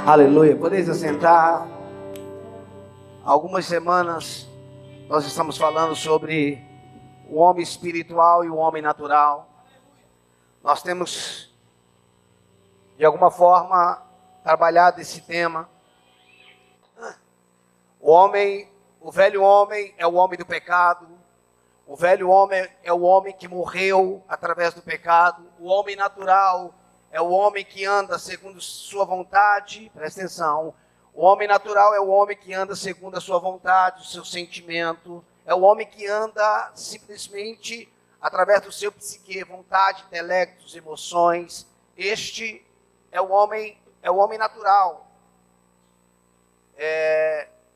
Aleluia. Podeis assentar. Há algumas semanas nós estamos falando sobre o homem espiritual e o homem natural. Nós temos, de alguma forma, trabalhado esse tema. O velho homem é o homem do pecado. O velho homem é o homem que morreu através do pecado. O homem natural é o homem que anda segundo sua vontade. Presta atenção. O homem natural é o homem que anda segundo a sua vontade, o seu sentimento. É o homem que anda simplesmente através do seu psique, vontade, intelectos, emoções. Este é o homem natural.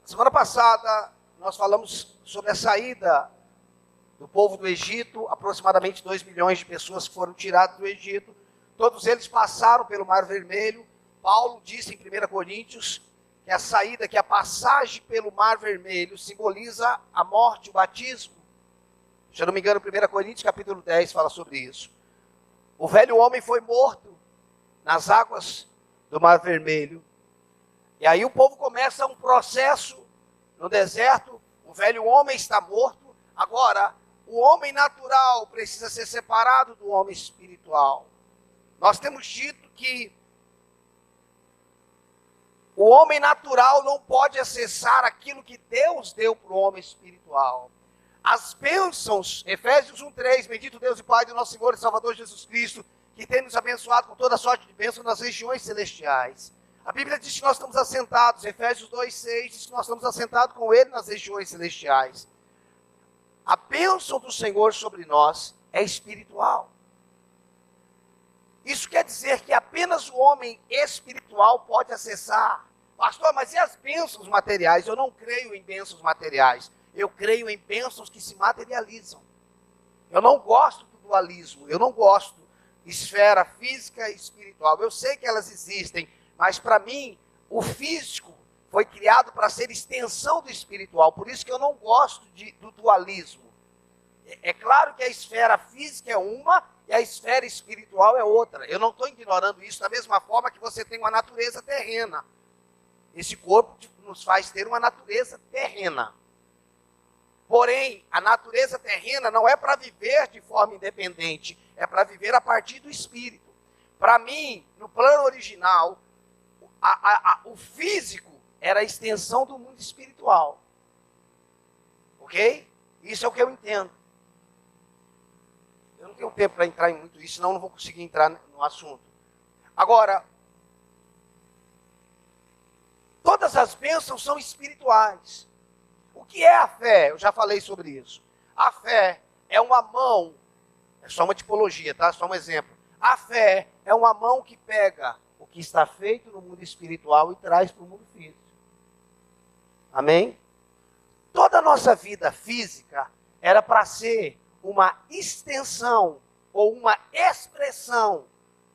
Semana passada nós falamos sobre a saída do povo do Egito, aproximadamente 2 milhões de pessoas que foram tiradas do Egito. Todos eles passaram pelo Mar Vermelho. Paulo disse em 1 Coríntios que a saída, que a passagem pelo Mar Vermelho simboliza a morte, o batismo. Se eu não me engano, 1 Coríntios capítulo 10 fala sobre isso. O velho homem foi morto nas águas do Mar Vermelho. E aí o povo começa um processo no deserto. O velho homem está morto. Agora, o homem natural precisa ser separado do homem espiritual. Nós temos dito que o homem natural não pode acessar aquilo que Deus deu para o homem espiritual. As bênçãos, Efésios 1:3, bendito Deus e Pai do nosso Senhor e Salvador Jesus Cristo, que tem nos abençoado com toda sorte de bênção nas regiões celestiais. A Bíblia diz que nós estamos assentados, Efésios 2:6 diz que nós estamos assentados com Ele nas regiões celestiais. A bênção do Senhor sobre nós é espiritual. Isso quer dizer que apenas o homem espiritual pode acessar. Pastor, mas e as bênçãos materiais? Eu não creio em bênçãos materiais. Eu creio em bênçãos que se materializam. Eu não gosto do dualismo. Eu não gosto de esfera física e espiritual. Eu sei que elas existem, mas para mim, o físico foi criado para ser extensão do espiritual. Por isso que eu não gosto do dualismo. É claro que a esfera física é uma e a esfera espiritual é outra. Eu não estou ignorando isso da mesma forma que você tem uma natureza terrena. Esse corpo nos faz ter uma natureza terrena. Porém, a natureza terrena não é para viver de forma independente, é para viver a partir do espírito. Para mim, no plano original, o físico era a extensão do mundo espiritual. Ok? Isso é o que eu entendo. Eu não tenho tempo para entrar em muito isso, senão eu não vou conseguir entrar no assunto. Agora, todas as bênçãos são espirituais. O que é a fé? Eu já falei sobre isso. A fé é uma mão, é só uma tipologia, tá? Só um exemplo. A fé é uma mão que pega o que está feito no mundo espiritual e traz para o mundo físico. Amém? Toda a nossa vida física era para ser uma extensão ou uma expressão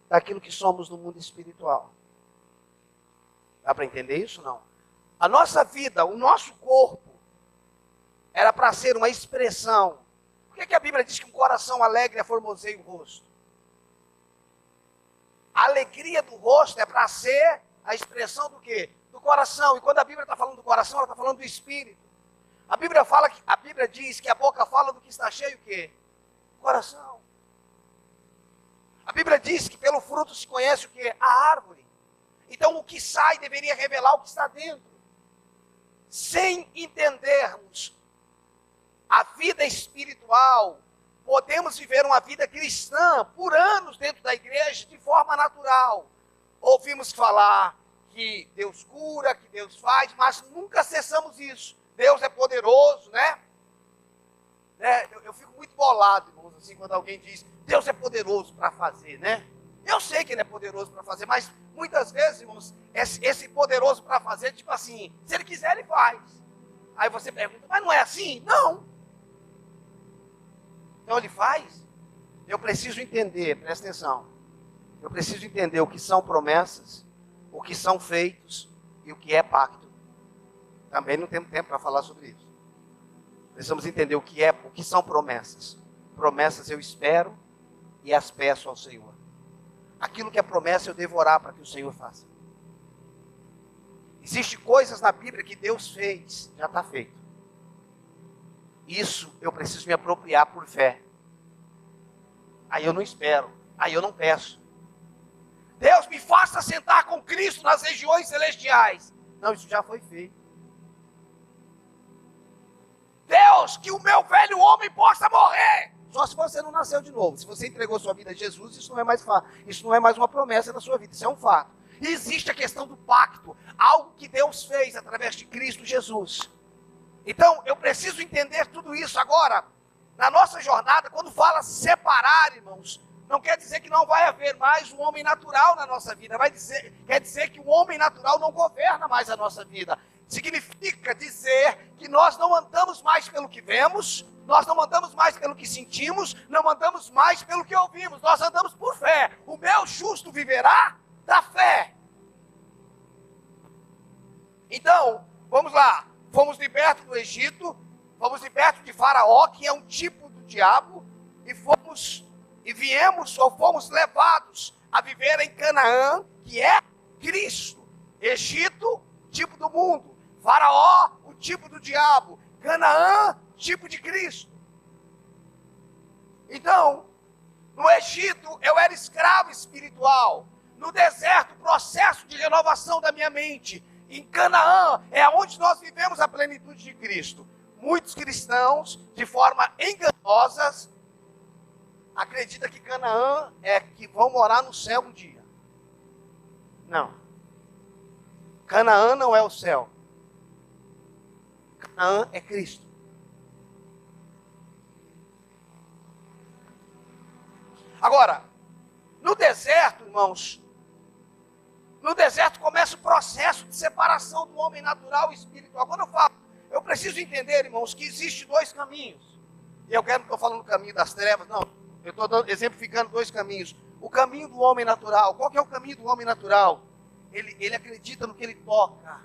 daquilo que somos no mundo espiritual. Dá para entender isso? Não. A nossa vida, o nosso corpo, era para ser uma expressão. Por que a Bíblia diz que um coração alegre aformoseia o rosto? A alegria do rosto é para ser a expressão do quê? Do coração. E quando a Bíblia está falando do coração, ela está falando do espírito. A Bíblia diz que a boca fala do que está cheio o quê? O coração. A Bíblia diz que pelo fruto se conhece o quê? A árvore. Então o que sai deveria revelar o que está dentro. Sem entendermos a vida espiritual, podemos viver uma vida cristã por anos dentro da igreja de forma natural. Ouvimos falar que Deus cura, que Deus faz, mas nunca acessamos isso. Deus é poderoso, né? Eu fico muito bolado, irmãos, assim, quando alguém diz, Deus é poderoso para fazer, né? Eu sei que Ele é poderoso para fazer, mas muitas vezes, irmãos, esse poderoso para fazer, tipo assim, se Ele quiser, Ele faz. Aí você pergunta, mas não é assim? Não. Então Ele faz. Eu preciso entender, presta atenção. Eu preciso entender o que são promessas, o que são feitos e o que é pacto. Também não temos tempo para falar sobre isso. Precisamos entender o que são promessas. Promessas eu espero e as peço ao Senhor. Aquilo que é promessa eu devo orar para que o Senhor faça. Existem coisas na Bíblia que Deus fez, já está feito. Isso eu preciso me apropriar por fé. Aí eu não espero, aí eu não peço. Deus, me faça sentar com Cristo nas regiões celestiais. Não, isso já foi feito. Deus, que o meu velho homem possa morrer. Só se você não nasceu de novo. Se você entregou sua vida a Jesus, isso não é mais uma promessa da sua vida, isso é um fato. E existe a questão do pacto, algo que Deus fez através de Cristo Jesus. Então, eu preciso entender tudo isso agora. Na nossa jornada, quando fala separar, irmãos, não quer dizer que não vai haver mais um homem natural na nossa vida. Quer dizer que o homem natural não governa mais a nossa vida. Significa dizer que nós não andamos mais pelo que vemos, nós não andamos mais pelo que sentimos, não andamos mais pelo que ouvimos, nós andamos por fé. O meu justo viverá da fé. Então, vamos lá. Fomos libertos do Egito, fomos libertos de Faraó, que é um tipo do diabo, e fomos levados a viver em Canaã, que é Cristo. Egito, tipo do mundo. Faraó, o tipo do diabo. Canaã, tipo de Cristo. Então, no Egito, eu era escravo espiritual. No deserto, processo de renovação da minha mente. Em Canaã, é onde nós vivemos a plenitude de Cristo. Muitos cristãos, de forma enganosa, acreditam que Canaã é que vão morar no céu um dia. Não. Canaã não é o céu. Canaã é Cristo. Agora, no deserto, irmãos, no deserto começa o processo de separação do homem natural e espiritual. Quando eu falo, eu preciso entender, irmãos, que existem dois caminhos. E eu não estou falando do caminho das trevas, não. Eu estou exemplificando dois caminhos. O caminho do homem natural. Qual que é o caminho do homem natural? Ele acredita no que ele toca.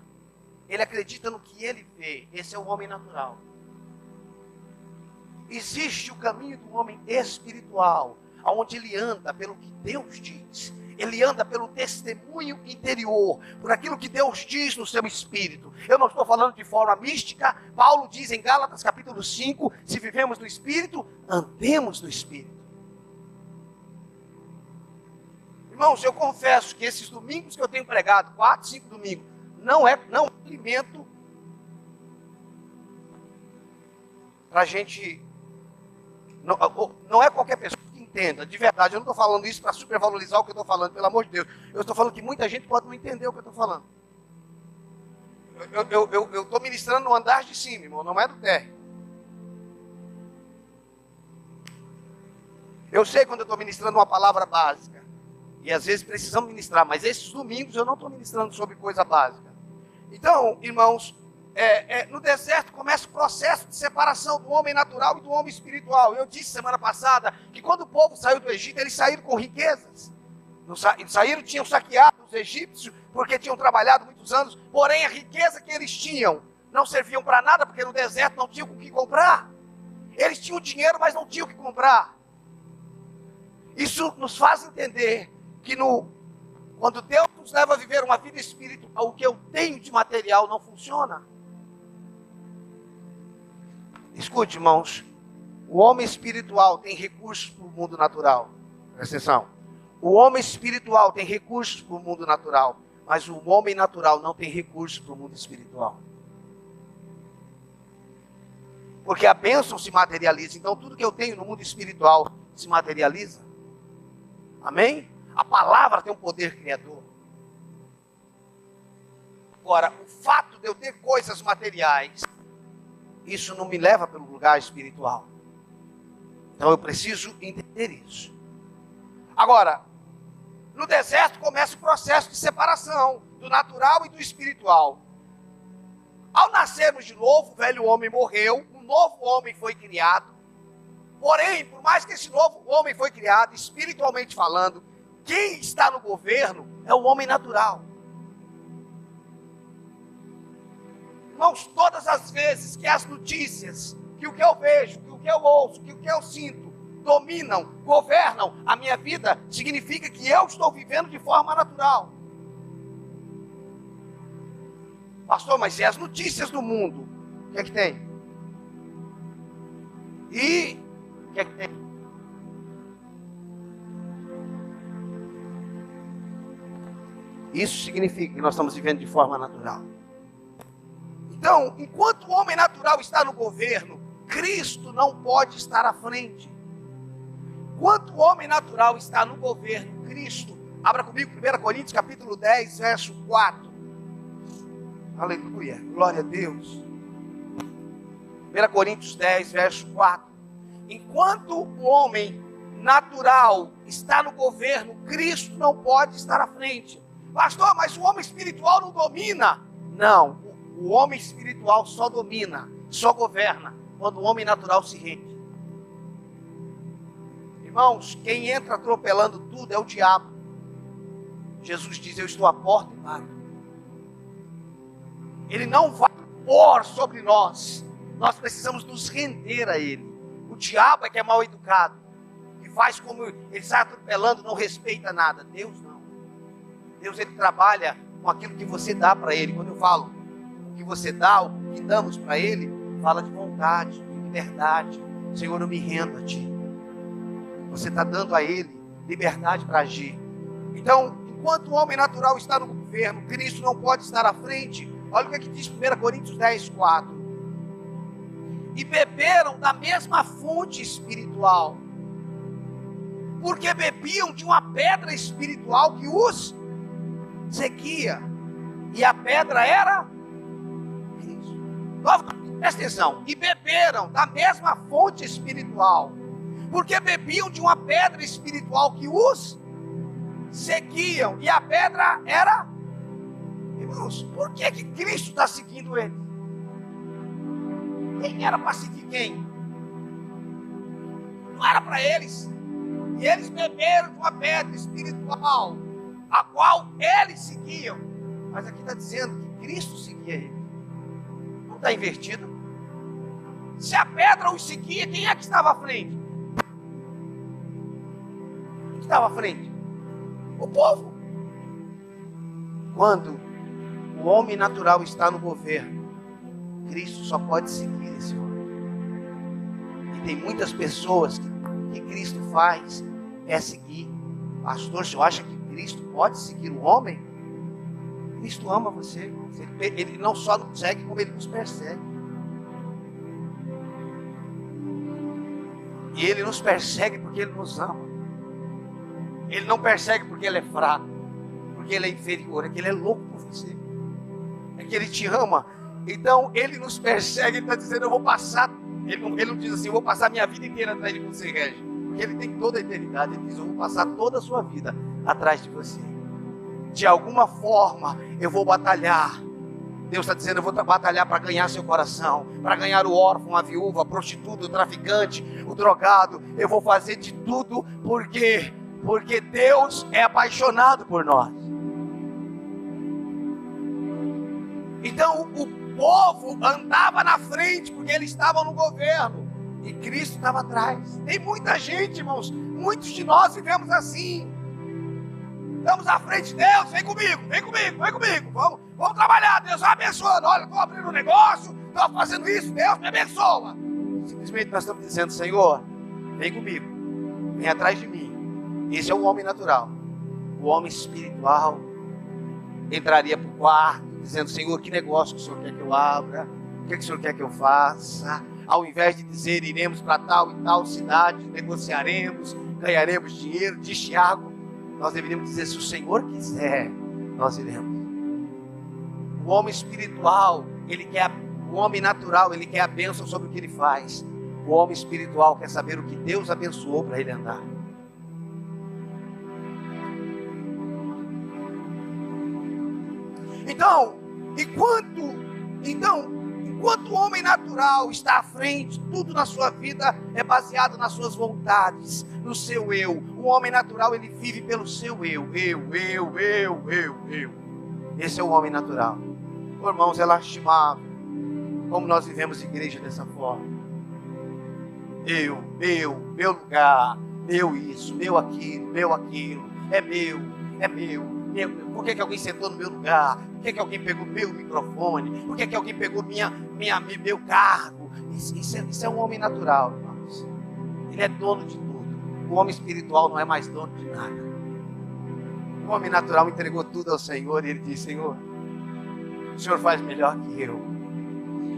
Ele acredita no que ele vê. Esse é o homem natural. Existe o caminho do homem espiritual, onde ele anda pelo que Deus diz. Ele anda pelo testemunho interior, por aquilo que Deus diz no seu espírito. Eu não estou falando de forma mística. Paulo diz em Gálatas capítulo 5, se vivemos no espírito, andemos no espírito. Irmãos, eu confesso que esses domingos que eu tenho pregado, 4, 5 domingos, não é alimento para a gente, não é qualquer pessoa que entenda, de verdade. Eu não estou falando isso para supervalorizar o que eu estou falando, pelo amor de Deus. Eu estou falando que muita gente pode não entender o que eu estou falando. Eu estou ministrando no andar de cima, irmão, não é do térreo. Eu sei quando eu estou ministrando uma palavra básica. E às vezes precisamos ministrar, mas esses domingos eu não estou ministrando sobre coisa básica. Então, irmãos, no deserto começa o processo de separação do homem natural e do homem espiritual. Eu disse semana passada que quando o povo saiu do Egito, eles saíram com riquezas. Tinham saqueado os egípcios, porque tinham trabalhado muitos anos, porém a riqueza que eles tinham não serviam para nada, porque no deserto não tinham o que comprar. Eles tinham dinheiro, mas não tinham o que comprar. Isso nos faz entender que quando Deus nos leva a viver uma vida espiritual, o que eu tenho de material não funciona. Escute, irmãos, o homem espiritual tem recursos para o mundo natural. Presta atenção. O homem espiritual tem recursos para o mundo natural, mas o homem natural não tem recursos para o mundo espiritual. Porque a bênção se materializa, então tudo que eu tenho no mundo espiritual se materializa. Amém? A palavra tem um poder criador. Agora, o fato de eu ter coisas materiais, isso não me leva pelo lugar espiritual. Então eu preciso entender isso. Agora, no deserto começa o processo de separação do natural e do espiritual. Ao nascermos de novo, o velho homem morreu, um novo homem foi criado. Porém, por mais que esse novo homem foi criado, espiritualmente falando, quem está no governo é o homem natural. Irmãos, todas as vezes que as notícias, que o que eu vejo, que o que eu ouço, que o que eu sinto, dominam, governam a minha vida, significa que eu estou vivendo de forma natural. Pastor, mas e as notícias do mundo? O que é que tem? E o que é que tem? Isso significa que nós estamos vivendo de forma natural. Então, enquanto o homem natural está no governo, Cristo não pode estar à frente. Enquanto o homem natural está no governo, Cristo, abra comigo 1 Coríntios capítulo 10, verso 4. Aleluia, glória a Deus. 1 Coríntios 10, verso 4. Enquanto o homem natural está no governo, Cristo não pode estar à frente. Pastor, mas o homem espiritual não domina? Não, o homem espiritual só domina, só governa quando o homem natural se rende. Irmãos, quem entra atropelando tudo é o diabo. Jesus diz: eu estou à porta e bato. Ele não vai pôr sobre nós. Nós precisamos nos render a ele. O diabo é que é mal educado, que faz como ele está atropelando, não respeita nada. Deus não. Deus, ele trabalha com aquilo que você dá para ele. Quando eu falo o que você dá, o que damos para ele, fala de vontade, de liberdade. Senhor, eu me rendo a ti. Você está dando a ele liberdade para agir. Então, enquanto o homem natural está no governo, Cristo não pode estar à frente. Olha o que diz 1 Coríntios 10, 4. E beberam da mesma fonte espiritual, porque bebiam de uma pedra espiritual que os seguia, e a pedra era Cristo. Presta atenção. E beberam da mesma fonte espiritual, porque bebiam de uma pedra espiritual que os seguiam, e a pedra era... Irmãos, por que Cristo está seguindo eles? Quem era para seguir quem? Não era para eles. E eles beberam de uma pedra espiritual, a qual eles seguiam. Mas aqui está dizendo que Cristo seguia eles. Não está invertido? Se a pedra os seguia, quem é que estava à frente? Quem estava à frente? O povo. Quando o homem natural está no governo, Cristo só pode seguir esse homem. E tem muitas pessoas que Cristo faz é seguir. Pastor, você acha que Cristo pode seguir o homem? Cristo ama você, irmãos. Ele não só nos segue, como ele nos persegue. E ele nos persegue porque ele nos ama. Ele não persegue porque ele é fraco, porque ele é inferior, é que ele é louco por você. É que ele te ama. Então ele nos persegue, ele está dizendo: eu vou passar. Ele não diz assim: eu vou passar minha vida inteira atrás de você, Regi. Porque ele tem toda a eternidade. Ele diz: eu vou passar toda a sua vida atrás de você. De alguma forma eu vou batalhar. Deus está dizendo: eu vou batalhar para ganhar seu coração, para ganhar o órfão, a viúva, a prostituta, o traficante, o drogado. Eu vou fazer de tudo porque Deus é apaixonado por nós. Então o povo andava na frente porque eles estavam no governo e Cristo estava atrás. Tem muita gente, irmãos, muitos de nós vivemos assim. Estamos à frente de Deus: vem comigo, vem comigo, vem comigo, vamos trabalhar, Deus vai abençoando. Olha, estou abrindo um negócio, estou fazendo isso, Deus me abençoa. Simplesmente nós estamos dizendo: Senhor, vem comigo, vem atrás de mim. Esse é o homem natural. O homem espiritual entraria para o quarto dizendo: Senhor, que negócio que o Senhor quer que eu abra? O que o Senhor quer que eu faça? Ao invés de dizer: iremos para tal e tal cidade, negociaremos, ganharemos dinheiro, diz Tiago, nós deveríamos dizer: se o Senhor quiser, nós iremos. O homem espiritual, o homem natural, ele quer a bênção sobre o que ele faz. O homem espiritual quer saber o que Deus abençoou para ele andar. Então, enquanto o homem natural está à frente, tudo na sua vida é baseado nas suas vontades, no seu eu. O homem natural, ele vive pelo seu eu. Esse é o homem natural. Irmãos, é lastimável como nós vivemos igreja dessa forma. meu lugar, meu isso, meu aquilo, é meu. Por que alguém sentou no meu lugar? Por que alguém pegou meu microfone? Por que alguém pegou meu cargo? Isso é um homem natural, irmãos. Ele é dono de tudo. O homem espiritual não é mais dono de nada. O homem natural entregou tudo ao Senhor e ele diz: Senhor, o Senhor faz melhor que eu.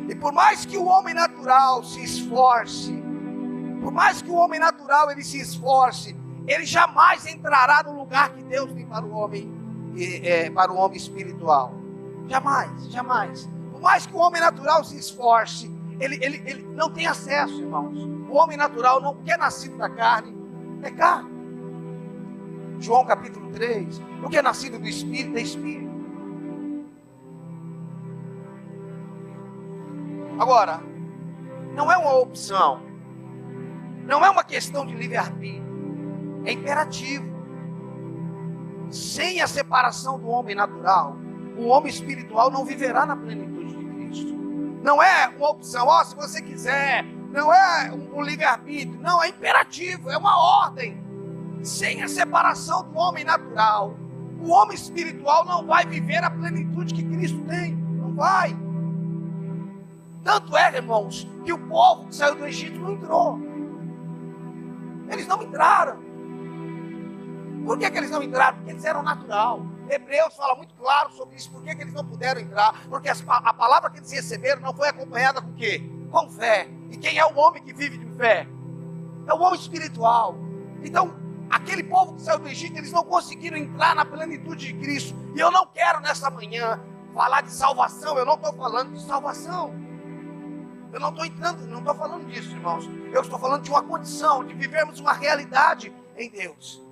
E por mais que o homem natural se esforce, por mais que o homem natural ele se esforce, ele jamais entrará no lugar que Deus tem para o homem espiritual. Jamais, jamais. Por mais que o homem natural se esforce, ele não tem acesso, irmãos. O homem natural, não que é nascido da carne, é carne. João capítulo 3, o que é nascido do Espírito é Espírito. Agora, não é uma opção, não é uma questão de livre-arbítrio, é imperativo. Sem a separação do homem natural, o homem espiritual não viverá na plenitude de Cristo. Não é uma opção, se você quiser, não é um livre-arbítrio, não, é imperativo, é uma ordem. Sem a separação do homem natural, o homem espiritual não vai viver a plenitude que Cristo tem, não vai. Tanto é, irmãos, que o povo que saiu do Egito não entrou. Eles não entraram. Por que eles não entraram? Porque eles eram natural. Hebreus fala muito claro sobre isso. Por que eles não puderam entrar? Porque a palavra que eles receberam não foi acompanhada com o quê? Com fé. E quem é o homem que vive de fé? É o homem espiritual. Então, aquele povo que saiu do Egito, eles não conseguiram entrar na plenitude de Cristo. E eu não quero nessa manhã falar de salvação. Eu não estou falando de salvação. Eu não estou falando disso, irmãos. Eu estou falando de uma condição, de vivermos uma realidade em Deus.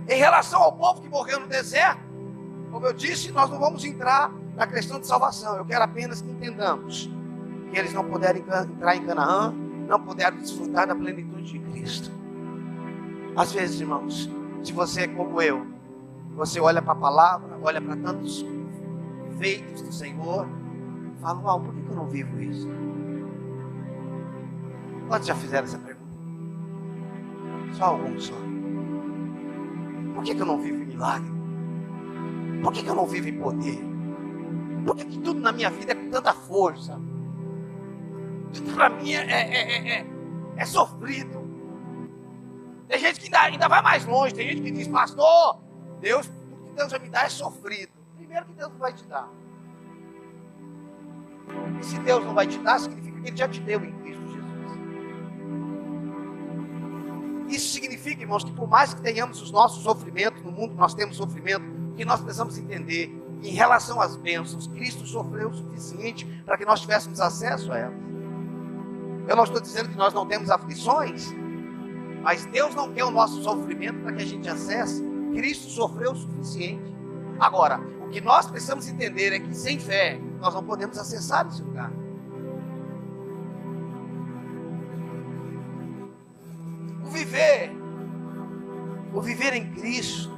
Em relação ao povo que morreu no deserto, como eu disse, nós não vamos entrar na questão de salvação. Eu quero apenas que entendamos que eles não puderam entrar em Canaã, não puderam desfrutar da plenitude de Cristo. Às vezes, irmãos, se você é como eu, você olha para a palavra, olha para tantos feitos do Senhor, e fala: por que eu não vivo isso? Quantos já fizeram essa pergunta? Só alguns só. Por que eu não vivo em milagre? Por que eu não vivo em poder? Por que tudo na minha vida é com tanta força? Tudo para mim é sofrido. Tem gente que ainda vai mais longe. Tem gente que diz: pastor, tudo que Deus vai me dar é sofrido. Primeiro que Deus não vai te dar. E se Deus não vai te dar, significa que Ele já te deu em Cristo Jesus. Isso significa, irmãos, que por mais que tenhamos os nossos sofrimentos, no mundo nós temos sofrimento, que nós precisamos entender que em relação às bênçãos, Cristo sofreu o suficiente para que nós tivéssemos acesso a elas. Eu não estou dizendo que nós não temos aflições, mas Deus não quer o nosso sofrimento para que a gente acesse. Cristo sofreu o suficiente. Agora, o que nós precisamos entender é que sem fé, nós não podemos acessar esse lugar. O viver em Cristo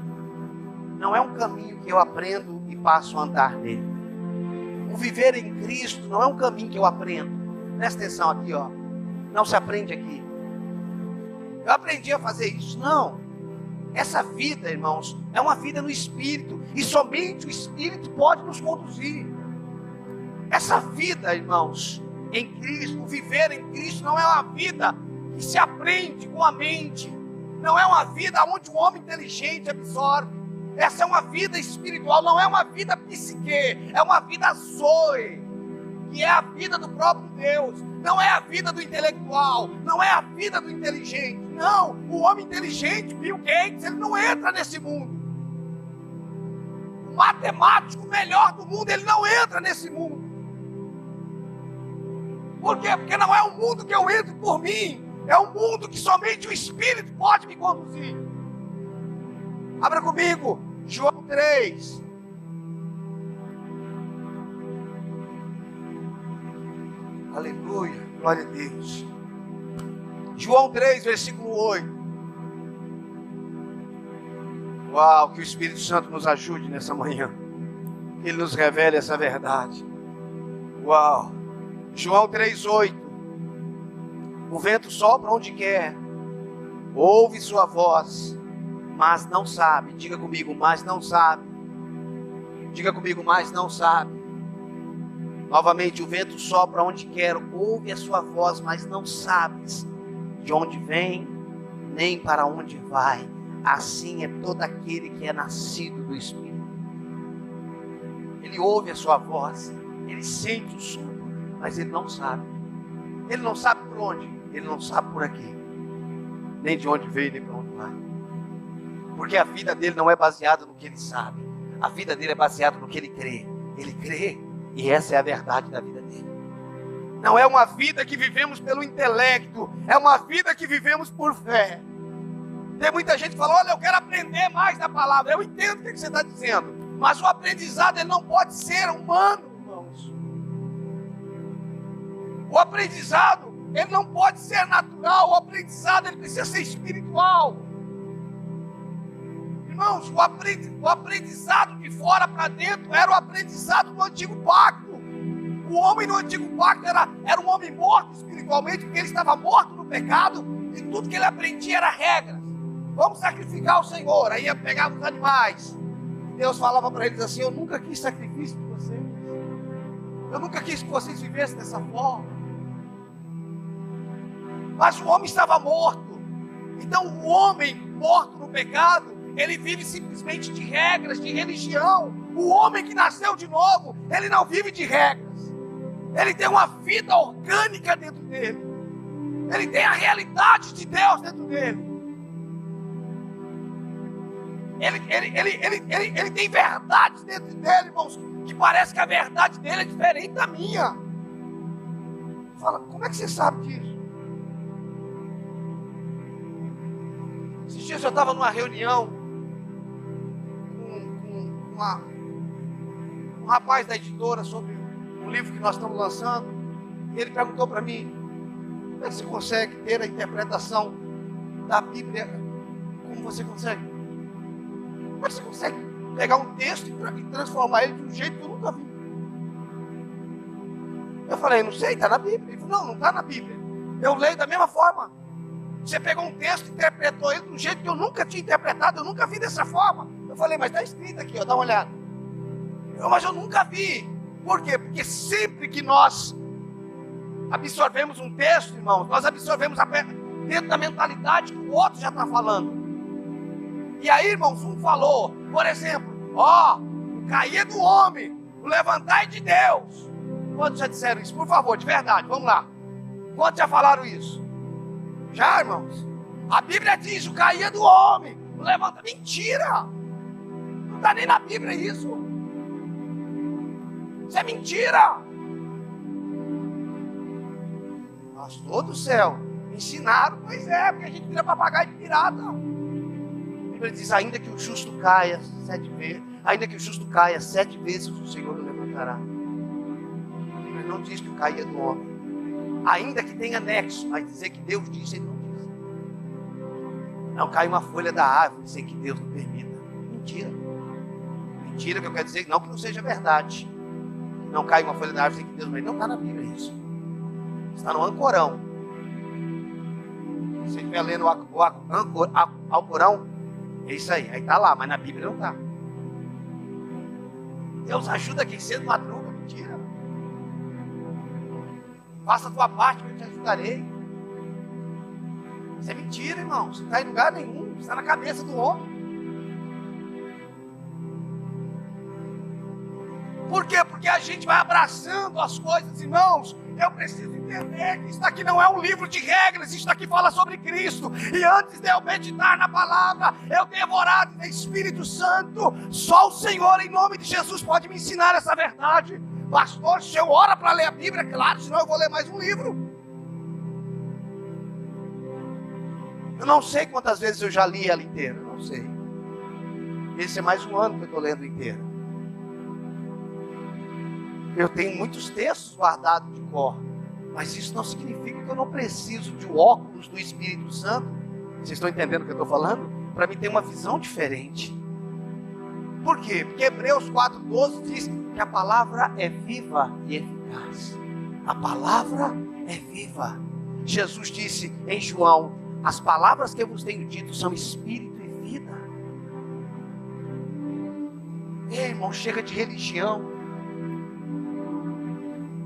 não é um caminho que eu aprendo e passo a andar nele. O viver em Cristo não é um caminho que eu aprendo. Presta atenção aqui, não se aprende aqui. Eu aprendi a fazer isso, não. Essa vida, irmãos, é uma vida no Espírito, e somente o Espírito pode nos conduzir. Essa vida, irmãos, em Cristo, viver em Cristo, não é uma vida que se aprende com a mente, não é uma vida onde o homem inteligente absorve. Essa é uma vida espiritual, não é uma vida psique, é uma vida zoe, que é a vida do próprio Deus. Não é a vida do intelectual, não é a vida do inteligente. Não, o homem inteligente, Bill Gates, ele não entra nesse mundo. O matemático melhor do mundo, ele não entra nesse mundo. Por quê? Porque não é um mundo que eu entro por mim, é um mundo que somente o Espírito pode me conduzir. Abra comigo, João 3. Aleluia, glória a Deus. João 3, versículo 8. Uau, que o Espírito Santo nos ajude nessa manhã. Que Ele nos revele essa verdade. Uau. João 3, 8. O vento sopra onde quer, ouve sua voz, mas não sabe. Diga comigo, mas não sabe. Diga comigo, mas não sabe. Novamente, o vento sopra onde quer, ouve a sua voz, mas não sabes de onde vem, nem para onde vai. Assim é todo aquele que é nascido do Espírito. Ele ouve a sua voz, ele sente o sopro, mas ele não sabe. Ele não sabe por onde, ele não sabe por aqui, nem de onde veio, nem para onde vai. Porque a vida dele não é baseada no que ele sabe. A vida dele é baseada no que ele crê. Ele crê, e essa é a verdade da vida dele. Não é uma vida que vivemos pelo intelecto, é uma vida que vivemos por fé. Tem muita gente que fala, olha, eu quero aprender mais da palavra. Eu entendo o que você está dizendo, mas o aprendizado ele não pode ser humano, irmãos. O aprendizado ele não pode ser natural, o aprendizado ele precisa ser espiritual. Irmãos, o aprendizado de fora para dentro era o aprendizado do antigo pacto. O homem no antigo pacto era um homem morto espiritualmente, porque ele estava morto no pecado, e tudo que ele aprendia era regras. Vamos sacrificar o Senhor. Aí ia pegar os animais. Deus falava para eles assim, eu nunca quis sacrifício de vocês. Eu nunca quis que vocês vivessem dessa forma. Mas o homem estava morto. Então o homem morto no pecado, ele vive simplesmente de regras, de religião. O homem que nasceu de novo, ele não vive de regras. Ele tem uma vida orgânica dentro dele. Ele tem a realidade de Deus dentro dele. Ele tem verdades dentro dele, irmãos, que parece que a verdade dele é diferente da minha. Fala, como é que você sabe disso? Esses dias eu estava numa reunião com um rapaz da editora sobre um livro que nós estamos lançando, e ele perguntou para mim, como é que você consegue ter a interpretação da Bíblia como você consegue? Como é que você consegue pegar um texto e transformar ele de um jeito que eu nunca vi? Eu falei, não sei, está na Bíblia. Ele falou, não está na Bíblia. Eu leio da mesma forma. Você pegou um texto e interpretou ele de um jeito que eu nunca tinha interpretado, eu nunca vi dessa forma. Eu falei, mas está escrito aqui, ó, dá uma olhada. Mas eu nunca vi. Por quê? Porque sempre que nós absorvemos um texto, irmãos, nós absorvemos dentro da mentalidade que o outro já está falando. E aí, irmãos, um falou, por exemplo, o cair é do homem, o levantar é de Deus. Quantos já disseram isso? Por favor, de verdade, vamos lá. Quantos já falaram isso? Já, irmãos? A Bíblia diz, o cair é do homem, o levantar... Mentira! Não está nem na Bíblia isso. Isso é mentira. Pastor do céu, ensinaram, pois é, porque a gente vira papagaio de pirata. Ele diz, ainda que o justo caia 7 vezes, ainda que o justo caia 7 vezes, o Senhor o levantará. Ele não diz que o cair é do homem. Ainda que tenha anexo, mas dizer que Deus disse, ele não diz. Não cai uma folha da árvore sem que Deus não permita. Mentira. Mentira, que eu quero dizer não que não seja verdade. Não cai uma folha da árvore sem que Deus não permita. Não está na Bíblia isso. Está no Alcorão. Se você estiver lendo o Alcorão, é isso aí está lá, mas na Bíblia não está. Deus ajuda quem cedo madruga, mentira. Faça a tua parte que eu te ajudarei. Isso é mentira, irmão. Isso não está em lugar nenhum, está na cabeça do homem. Por quê? Porque a gente vai abraçando as coisas, irmãos. Eu preciso entender que isso aqui não é um livro de regras, isso aqui fala sobre Cristo. E antes de eu meditar na palavra, eu devorar no Espírito Santo. Só o Senhor, em nome de Jesus, pode me ensinar essa verdade. Pastor, se eu oro para ler a Bíblia, claro, senão eu vou ler mais um livro. Eu não sei quantas vezes eu já li ela inteira, não sei. Esse é mais um ano que eu estou lendo inteira. Eu tenho muitos textos guardados de cor, mas isso não significa que eu não preciso de óculos do Espírito Santo. Vocês estão entendendo o que eu estou falando? Para mim ter uma visão diferente. Por quê? Porque Hebreus 4,12 diz que a palavra é viva e eficaz. A palavra é viva. Jesus disse em João, as palavras que eu vos tenho dito são espírito e vida. irmão, chega de religião.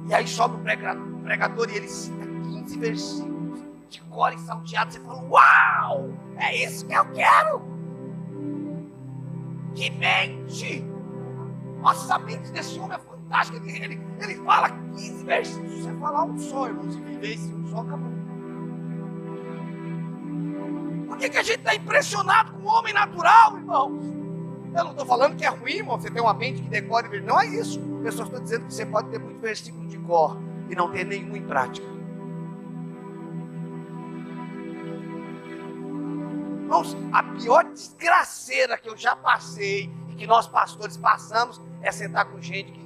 E aí sobe o pregador e ele cita 15 versículos de cor e salteado. Você fala, uau, é isso que eu quero. Que mente. Nossa, a mente desse homem é fantástica. Ele fala 15 versículos. Se você falar um só, irmão, se viver esse um só, acabou. Por que a gente está impressionado com o homem natural, irmãos? Eu não estou falando que é ruim, irmão, você tem uma mente que decore, não é isso. Eu só estou dizendo que você pode ter muito versículo de cor e não ter nenhum em prática. Irmãos, a pior desgraceira que eu já passei e que nós pastores passamos é sentar com gente que...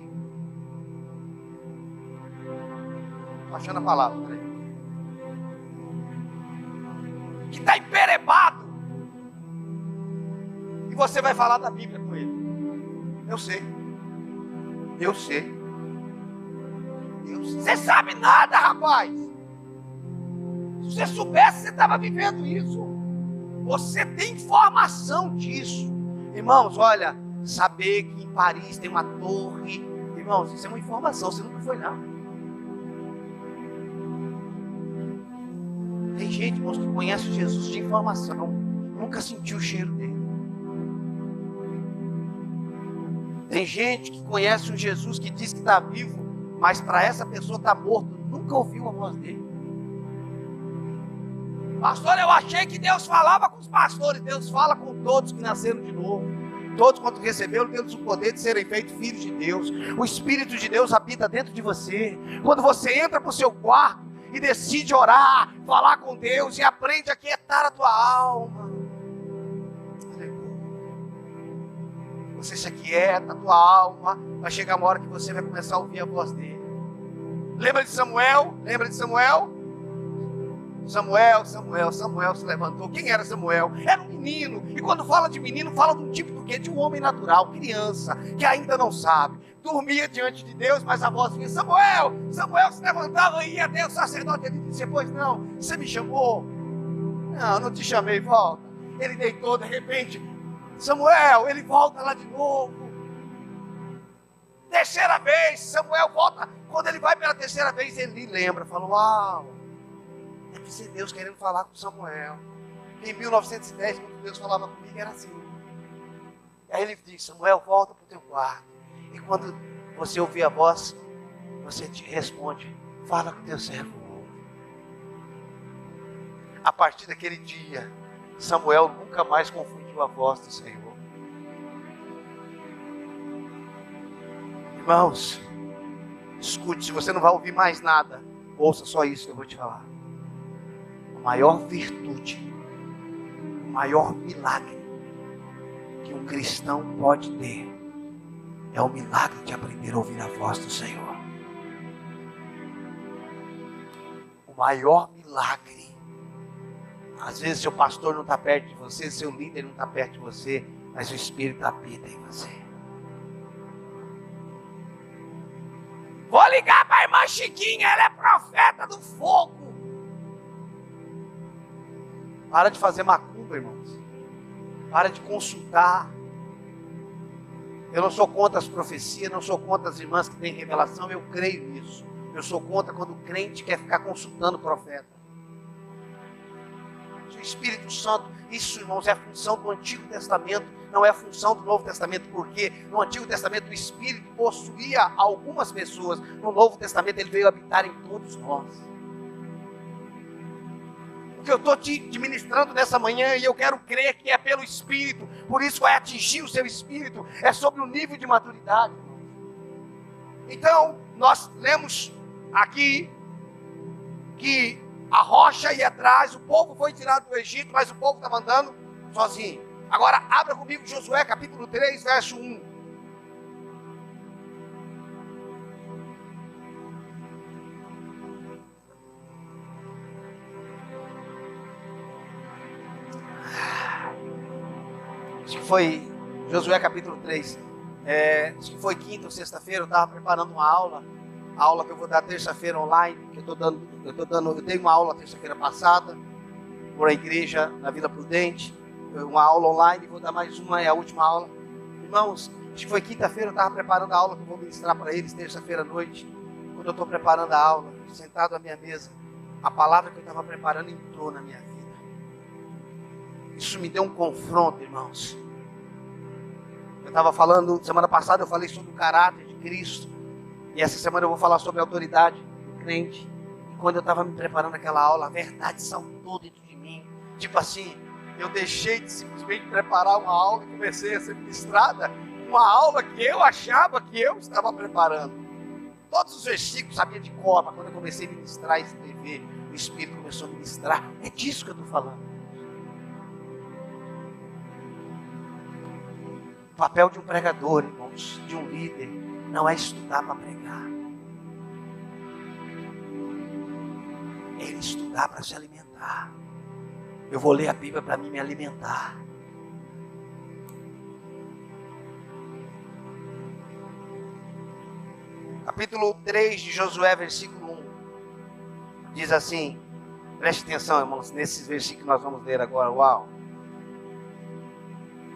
Estou achando a palavra, peraí. Que está emperebado. E você vai falar da Bíblia com ele. Eu sei. Você sabe nada, rapaz. Se você soubesse, você estava vivendo isso. Você tem informação disso. Irmãos, olha, saber que em Paris tem uma torre. Irmãos, isso é uma informação, você nunca foi lá. Tem gente, irmãos, que conhece Jesus de informação, nunca sentiu o cheiro dele. Tem gente que conhece um Jesus que diz que está vivo, mas para essa pessoa está morto, nunca ouviu a voz dele. Pastor, eu achei que Deus falava com os pastores. Deus fala com todos que nasceram de novo. Todos quanto receberam, temos o poder de serem feitos filhos de Deus. O Espírito de Deus habita dentro de você. Quando você entra para o seu quarto e decide orar, falar com Deus e aprende a quietar a tua alma, você se aquieta, a tua alma, vai chegar uma hora que você vai começar a ouvir a voz dele. Lembra de Samuel? Samuel se levantou. Quem era Samuel? Era um menino. E quando fala de menino, fala de um tipo do quê? De um homem natural, criança, que ainda não sabe. Dormia diante de Deus, mas a voz vinha, Samuel! Samuel se levantava e ia até o sacerdote. Ele disse, pois não, você me chamou? Não te chamei, volta. Ele deitou, de repente, Samuel, ele volta lá de novo. Terceira vez, Samuel volta. Quando ele vai pela terceira vez, ele lembra, fala, uau, deve ser Deus querendo falar com Samuel. Em 1910, quando Deus falava comigo, era assim. Aí ele diz, Samuel, volta para o teu quarto. E quando você ouvir a voz, você te responde, fala com o teu servo. A partir daquele dia, Samuel nunca mais confundiu a voz do Senhor. Irmãos, escute, se você não vai ouvir mais nada, ouça só isso que eu vou te falar. A maior virtude, o maior milagre que um cristão pode ter é o milagre de aprender a ouvir a voz do Senhor. O maior milagre. Às vezes seu pastor não está perto de você, seu líder não está perto de você, mas o Espírito habita em você. Vou ligar para a irmã Chiquinha, ela é profeta do fogo. Para de fazer macumba, irmãos. Para de consultar. Eu não sou contra as profecias, não sou contra as irmãs que têm revelação, eu creio nisso. Eu sou contra quando o crente quer ficar consultando o profeta. O Espírito Santo, isso, irmãos, é a função do Antigo Testamento, não é a função do Novo Testamento, porque no Antigo Testamento o Espírito possuía algumas pessoas, no Novo Testamento ele veio habitar em todos nós. O que eu estou te ministrando nessa manhã, e eu quero crer que é pelo Espírito, por isso vai atingir o seu espírito, é sobre o nível de maturidade. Então, nós lemos aqui que a rocha ia atrás, o povo foi tirado do Egito, mas o povo estava andando sozinho. Agora, abra comigo Josué capítulo 3, verso 1. Acho que foi Josué capítulo 3. Acho que foi quinta ou sexta-feira, eu estava preparando uma aula que eu vou dar terça-feira online, que eu dei uma aula terça-feira passada, por a igreja na Vila Prudente, uma aula online, vou dar mais uma, é a última aula. Irmãos, Acho que foi quinta-feira, eu estava preparando a aula que eu vou ministrar para eles, terça-feira à noite. Quando eu estou preparando a aula, sentado à minha mesa, a palavra que eu estava preparando entrou na minha vida. Isso me deu um confronto, irmãos. Eu estava falando, semana passada eu falei sobre o caráter de Cristo. E essa semana eu vou falar sobre a autoridade do crente. E quando eu estava me preparando aquela aula, a verdade saltou dentro de mim. Tipo assim, eu deixei de simplesmente preparar uma aula e comecei a ser ministrada. Uma aula que eu achava que eu estava preparando. Todos os versículos sabia de cor, mas quando eu comecei a ministrar e escrever, o Espírito começou a ministrar. É disso que eu estou falando. O papel de um pregador, irmãos, de um líder, não é estudar para pregar. É ele estudar para se alimentar. Eu vou ler a Bíblia para mim me alimentar. Capítulo 3 de Josué, versículo 1. Diz assim, preste atenção, irmãos, nesses versículos que nós vamos ler agora. Uau!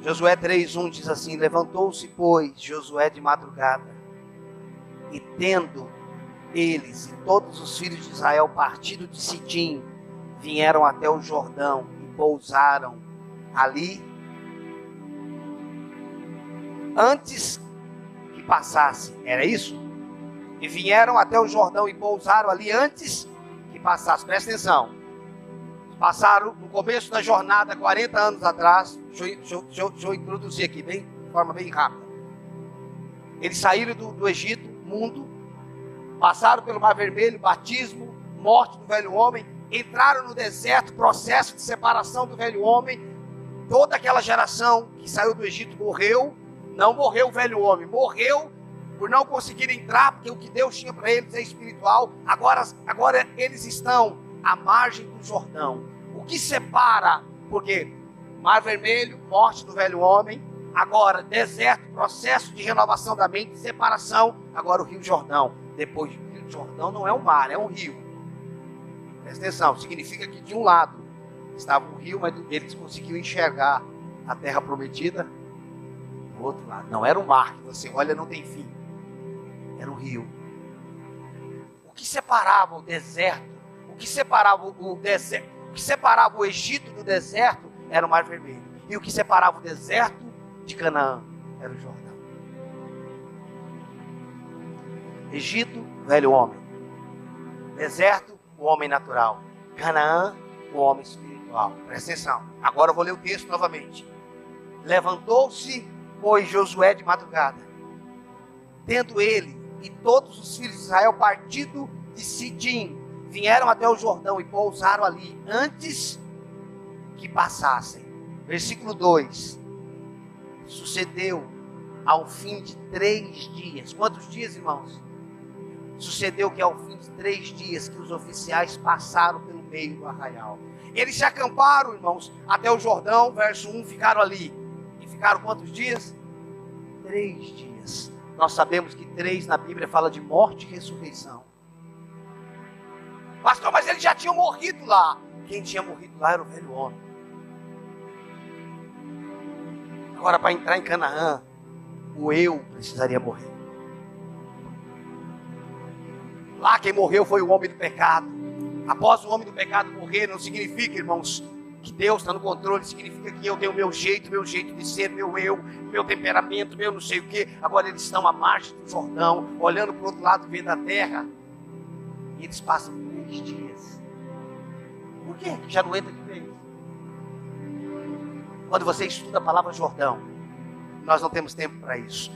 Josué 3:1 diz assim: levantou-se, pois, Josué de madrugada, e tendo eles e todos os filhos de Israel partido de Sitim, vieram até o Jordão e pousaram ali, antes que passasse. Era isso? E vieram até o Jordão e pousaram ali antes que passasse. Presta atenção. Passaram no começo da jornada, 40 anos atrás. Deixa eu introduzir aqui, de forma bem rápida. Eles saíram do Egito, mundo, passaram pelo Mar Vermelho, batismo, morte do velho homem, entraram no deserto, processo de separação do velho homem. Toda aquela geração que saiu do Egito morreu. Não morreu o velho homem, morreu por não conseguir entrar, porque o que Deus tinha para eles é espiritual. Agora eles estão à margem do Jordão. O que separa, porque Mar Vermelho, morte do velho homem, agora deserto, processo de renovação da mente, separação, agora o Rio Jordão. Depois do Rio Jordão não é um mar, é um rio. Presta atenção, significa que de um lado estava o rio, mas eles conseguiam enxergar a terra prometida. Do outro lado, não era um mar que você olha, não tem fim. Era um rio. O que separava o deserto, o que separava o deserto, o que separava o Egito do deserto era o Mar Vermelho. E o que separava o deserto de Canaã era o Jordão. Egito, velho homem. Deserto, o homem natural. Canaã, o homem espiritual. Presta atenção. Agora eu vou ler o texto novamente. Levantou-se, pois, Josué de madrugada, tendo ele e todos os filhos de Israel partido de Sidim, vieram até o Jordão e pousaram ali, antes que passassem. Versículo 2. Sucedeu ao fim de 3 dias. Quantos dias, irmãos? Sucedeu que ao fim de 3 dias que os oficiais passaram pelo meio do arraial. Eles se acamparam, irmãos, até o Jordão, verso 1, ficaram ali. E ficaram quantos dias? 3 dias. Nós sabemos que 3 na Bíblia fala de morte e ressurreição. Pastor, mas eles já tinham morrido lá. Quem tinha morrido lá era o velho homem. Agora, para entrar em Canaã, o eu precisaria morrer. Lá quem morreu foi o homem do pecado. Após o homem do pecado morrer, não significa, irmãos, que Deus está no controle. Significa que eu tenho meu jeito de ser, meu eu, meu temperamento, meu não sei o quê. Agora eles estão à margem do Jordão, olhando para o outro lado, vendo a terra. E eles passam 3 dias. Por quê? Já não entra de vez. Quando você estuda a palavra Jordão, nós não temos tempo para isso.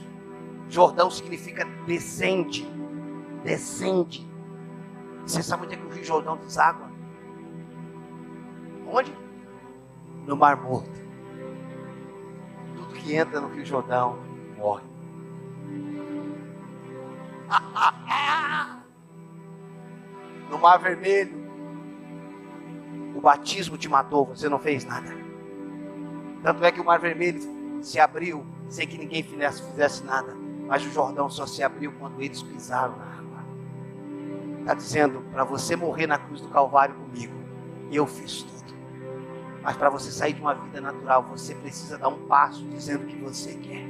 Jordão significa descende. Descende. Você sabe onde é que o Rio Jordão deságua? Onde? No Mar Morto. Tudo que entra no Rio Jordão morre. No Mar Vermelho, o batismo te matou, você não fez nada. Tanto é que o Mar Vermelho se abriu sem que ninguém fizesse nada. Mas o Jordão só se abriu quando eles pisaram na água. Está dizendo, para você morrer na cruz do Calvário comigo, eu fiz tudo. Mas para você sair de uma vida natural, você precisa dar um passo dizendo que você quer.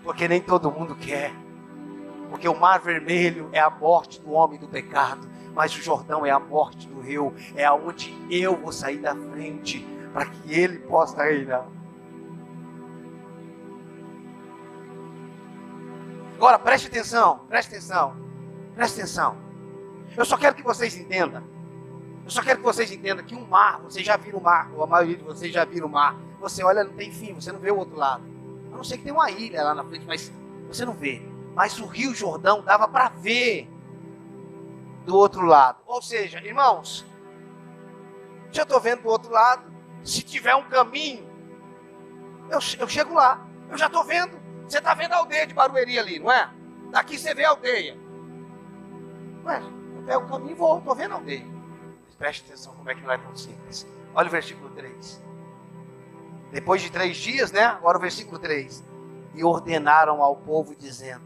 Porque nem todo mundo quer. Porque o mar vermelho é a morte do homem do pecado, mas o Jordão é a morte do rio, é aonde eu vou sair da frente, para que ele possa reinar. Agora preste atenção, preste atenção, preste atenção. Eu só quero que vocês entendam. Eu só quero que vocês entendam que um mar, vocês já viram o mar, ou a maioria de vocês já viram o mar. Você olha, não tem fim, você não vê o outro lado. A não ser que tem uma ilha lá na frente, mas você não vê. Mas o Rio Jordão dava para ver do outro lado. Ou seja, irmãos, já estou vendo do outro lado. Se tiver um caminho, eu chego lá. Eu já estou vendo. Você está vendo a aldeia de Barueri ali, não é? Daqui você vê a aldeia. Ué, eu pego o caminho e vou. Estou vendo a aldeia. Mas preste atenção como é que não é tão simples. Olha o versículo 3. Depois de 3 dias, né? Agora o versículo 3. E ordenaram ao povo dizendo: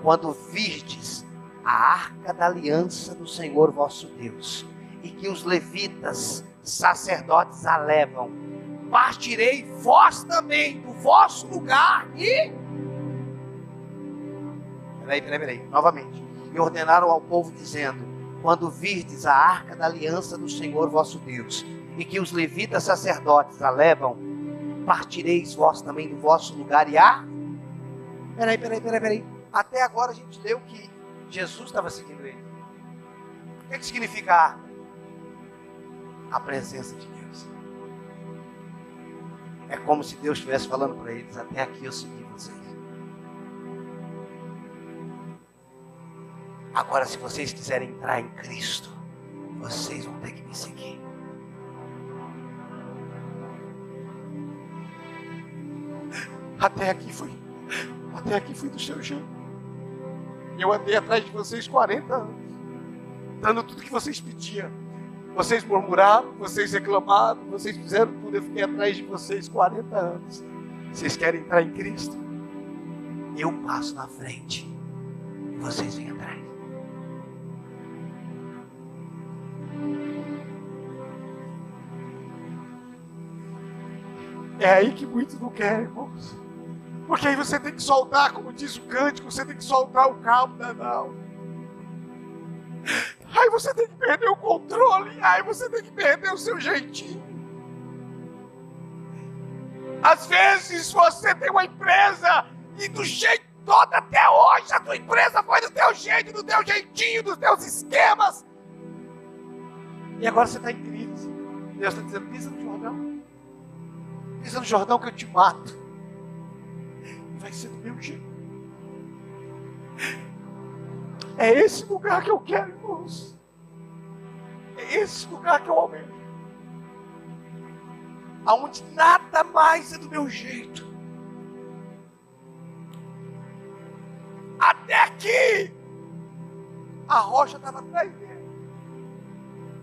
quando virdes a arca da aliança do Senhor vosso Deus, e que os levitas, sacerdotes, a levam, partirei vós também do vosso lugar e... Peraí, novamente. E ordenaram ao povo dizendo: quando virdes a arca da aliança do Senhor vosso Deus, e que os levitas, sacerdotes, a levam, partireis vós também do vosso lugar e a... Peraí. Até agora a gente leu que Jesus estava seguindo ele. O que significa a arca? A presença de Deus. É como se Deus estivesse falando para eles: até aqui eu segui vocês. Agora, se vocês quiserem entrar em Cristo, vocês vão ter que me seguir. Até aqui foi do seu jeito. Eu andei atrás de vocês 40 anos, dando tudo que vocês pediam. Vocês murmuraram, vocês reclamaram, vocês fizeram tudo. Eu fiquei atrás de vocês 40 anos. Vocês querem entrar em Cristo? Eu passo na frente e vocês vêm atrás. É aí que muitos não querem, irmãos. Porque aí você tem que soltar, como diz o cântico, você tem que soltar o cabo da nau. Aí você tem que perder o controle, aí você tem que perder o seu jeitinho. Às vezes você tem uma empresa e do jeito todo até hoje, a tua empresa foi do teu jeito, do teu jeitinho, dos teus esquemas. E agora você está em crise. Deus está dizendo: pisa no Jordão. Pisa no Jordão que eu te mato. Vai ser do meu jeito. É esse lugar que eu quero, irmãos. É esse lugar que eu almejo. Aonde nada mais é do meu jeito. Até aqui a rocha estava atrás dele.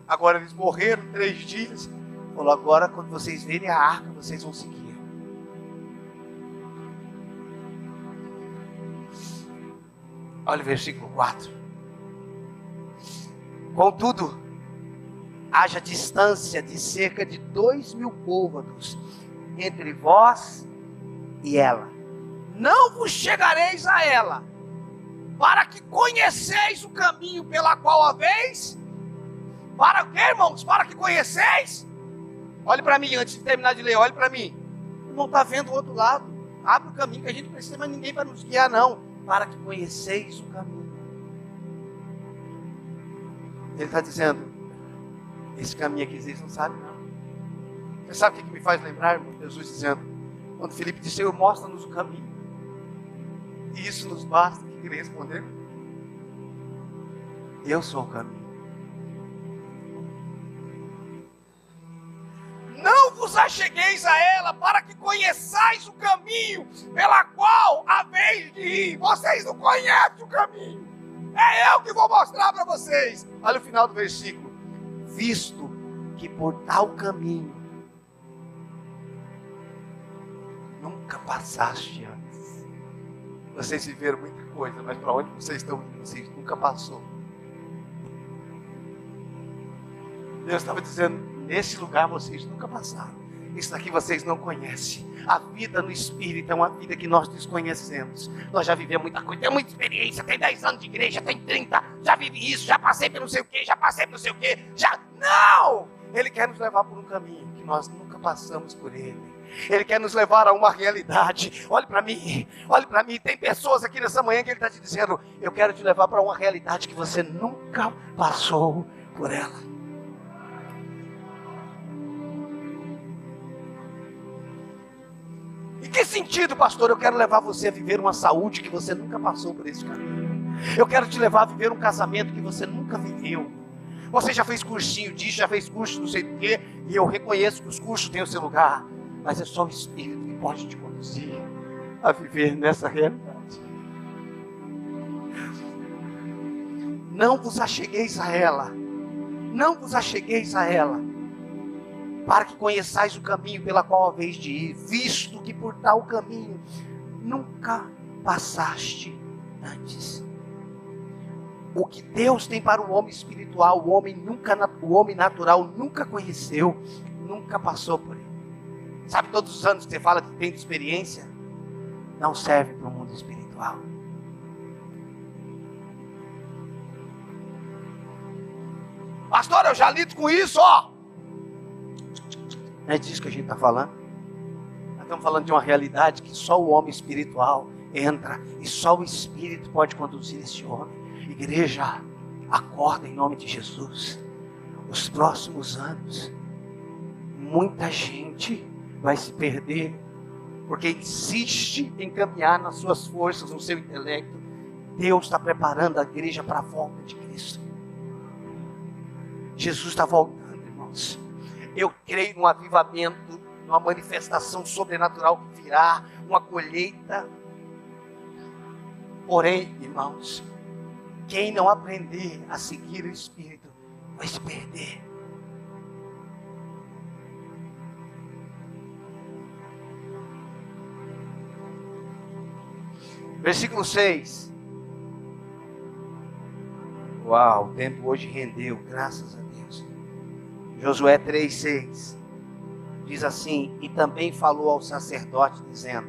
Agora eles morreram 3 dias. Falou: agora quando vocês verem a arca, vocês vão seguir. Olha o versículo 4. Contudo, haja distância de cerca de 2.000 côvados entre vós e ela. Não vos chegareis a ela, para que conheceis o caminho pela qual haveis. Para o que, irmãos? Para que conheceis? Olhe para mim, antes de terminar de ler, olhe para mim. Não está vendo o outro lado. Abre o caminho, que a gente não precisa mais ninguém para nos guiar, não. Para que conheceis o caminho. Ele está dizendo: esse caminho aqui vocês não sabem, não. Você sabe o que me faz lembrar, irmão? Jesus dizendo, quando Filipe disse: Senhor, mostra-nos o caminho. E isso nos basta. O que ele respondeu? Eu sou o caminho. Não vos achegueis a ela, para que conheçais o caminho pela qual haveis de ir. Vocês não conhecem o caminho. É eu que vou mostrar para vocês. Olha o final do versículo. Visto que por tal caminho nunca passaste antes. Vocês viveram muita coisa, mas para onde vocês estão indo, vocês nunca passou. Deus estava dizendo: nesse lugar vocês nunca passaram. Isso daqui vocês não conhecem. A vida no Espírito é uma vida que nós desconhecemos. Nós já vivemos muita coisa, tem muita experiência, tem 10 anos de igreja, tem 30, já vivi isso, já passei por não sei o quê, Não! Ele quer nos levar por um caminho que nós nunca passamos por ele. Ele quer nos levar a uma realidade. Olhe para mim. Tem pessoas aqui nessa manhã que ele está te dizendo: eu quero te levar para uma realidade que você nunca passou por ela. Em que sentido, pastor? Eu quero levar você a viver uma saúde que você nunca passou por esse caminho. Eu quero te levar a viver um casamento que você nunca viveu. Você já fez cursinho disso, já fez curso não sei do quê, e eu reconheço que os cursos têm o seu lugar, mas é só o Espírito que pode te conduzir a viver nessa realidade. Não vos achegueis a ela, para que conheçais o caminho pela qual haveis de ir, visto que por tal caminho nunca passaste antes. O que Deus tem para o homem espiritual, o homem natural nunca conheceu, nunca passou por ele. Sabe, todos os anos que você fala que tem de experiência, não serve para o mundo espiritual. Pastor, eu já lido com isso, ó. Não é disso que a gente está falando. Nós estamos falando de uma realidade que só o homem espiritual entra, e só o Espírito pode conduzir esse homem. Igreja, acorda em nome de Jesus. Os próximos anos, muita gente vai se perder, porque insiste em caminhar nas suas forças, no seu intelecto. Deus está preparando a igreja para a volta de Cristo. Jesus está voltando, irmãos. Eu creio num avivamento, numa manifestação sobrenatural que virá, uma colheita. Porém, irmãos, quem não aprender a seguir o Espírito vai se perder. Versículo 6. Uau, o tempo hoje rendeu, graças a Deus. Josué 3:6 diz assim: e também falou ao sacerdote, dizendo: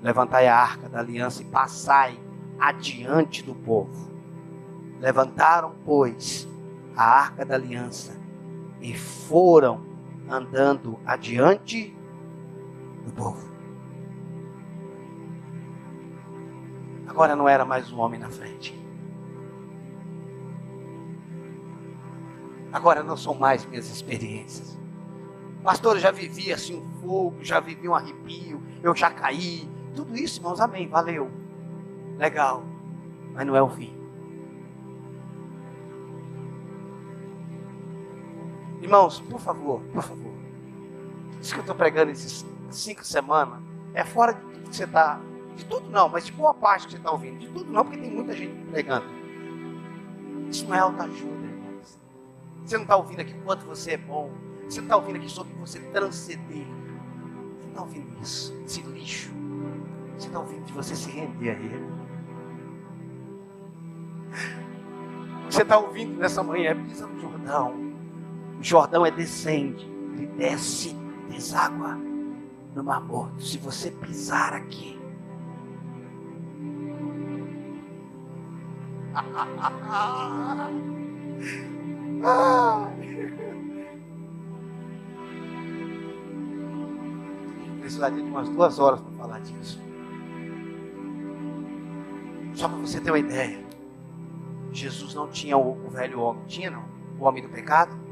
levantai a arca da aliança e passai adiante do povo. Levantaram, pois, a arca da aliança e foram andando adiante do povo. Agora não era mais um homem na frente. Agora não são mais minhas experiências. Pastor, eu já vivi assim um fogo, já vivi um arrepio, eu já caí. Tudo isso, irmãos, amém, valeu. Legal, mas não é o fim. Irmãos, por favor. Isso que eu estou pregando esses 5 semanas é fora de tudo que você está. De tudo não, mas de boa parte que você está ouvindo. De tudo não, porque tem muita gente pregando. Isso não é autoajuda, irmãos. Você não está ouvindo aqui o quanto você é bom. Você não está ouvindo aqui sobre você transcender. Você não está ouvindo isso, esse lixo. Você está ouvindo de você se render a Ele. O que você está ouvindo nessa manhã é pisa no Jordão. O Jordão é descende, ele desce, deságua no Mar Morto. Se você pisar aqui, precisaria de umas 2 horas para falar disso. Só para você ter uma ideia, Jesus não tinha o velho homem, tinha não? O homem do pecado?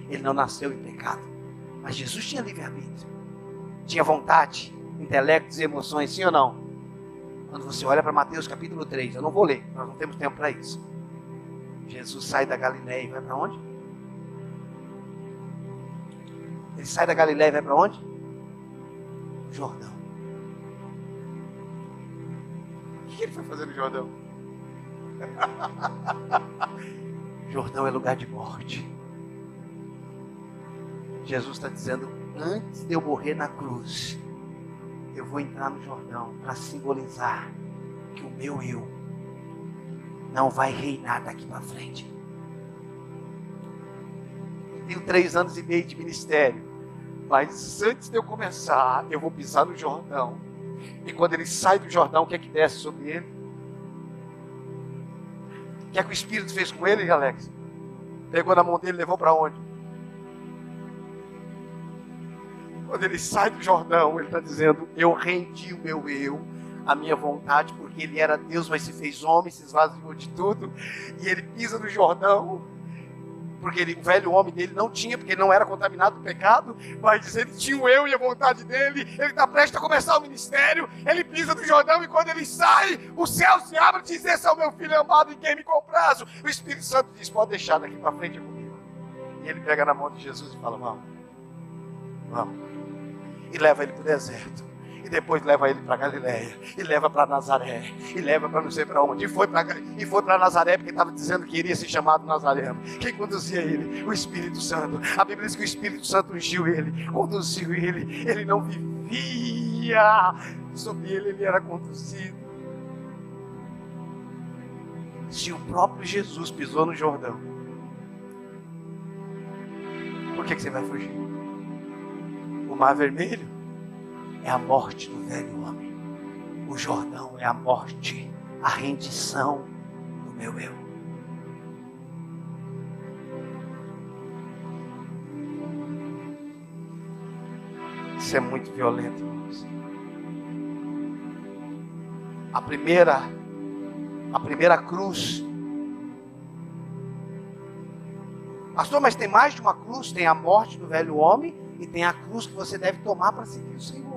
Ele não nasceu em pecado. Mas Jesus tinha livre-arbítrio. Tinha vontade, intelectos e emoções, sim ou não? Quando você olha para Mateus capítulo 3, eu não vou ler, nós não temos tempo para isso. Jesus sai da Galileia e vai para onde? Ele sai da Galileia e vai para onde? Jordão. O que ele foi fazer no Jordão? Jordão é lugar de morte. Jesus está dizendo: antes de eu morrer na cruz, eu vou entrar no Jordão para simbolizar que o meu eu não vai reinar daqui para frente. Eu tenho 3 anos e meio de ministério. Mas antes de eu começar, eu vou pisar no Jordão. E quando ele sai do Jordão, o que é que desce sobre ele? O que é que o Espírito fez com ele, Alex? Pegou na mão dele e levou para onde? Quando ele sai do Jordão, ele está dizendo: eu rendi o meu eu, a minha vontade, porque ele era Deus, mas se fez homem, se esvaziou de tudo. E ele pisa no Jordão, porque o velho homem dele não tinha, porque ele não era contaminado do pecado, mas ele tinha o eu e a vontade dele. Ele está prestes a começar o ministério, ele pisa no Jordão, e quando ele sai, o céu se abre e diz: esse é o meu filho amado em quem me comprazo. O Espírito Santo diz: pode deixar, daqui para frente é comigo. E ele pega na mão de Jesus e fala: vamos, vamos. E leva ele para o deserto. E depois leva ele para Galileia, e leva para Nazaré, e leva para não sei para onde, e foi para Nazaré, porque estava dizendo que iria ser chamado Nazareno. Quem conduzia ele? O Espírito Santo. A Bíblia diz que o Espírito Santo ungiu ele, conduziu ele. Ele não vivia sobre ele, ele era conduzido. Se o próprio Jesus pisou no Jordão, por que você vai fugir? O Mar Vermelho é a morte do velho homem. O Jordão é a morte, a rendição do meu eu. Isso é muito violento, irmãos. A primeira cruz. Pastor, mas tem mais de uma cruz? Tem a morte do velho homem e tem a cruz que você deve tomar para seguir o Senhor.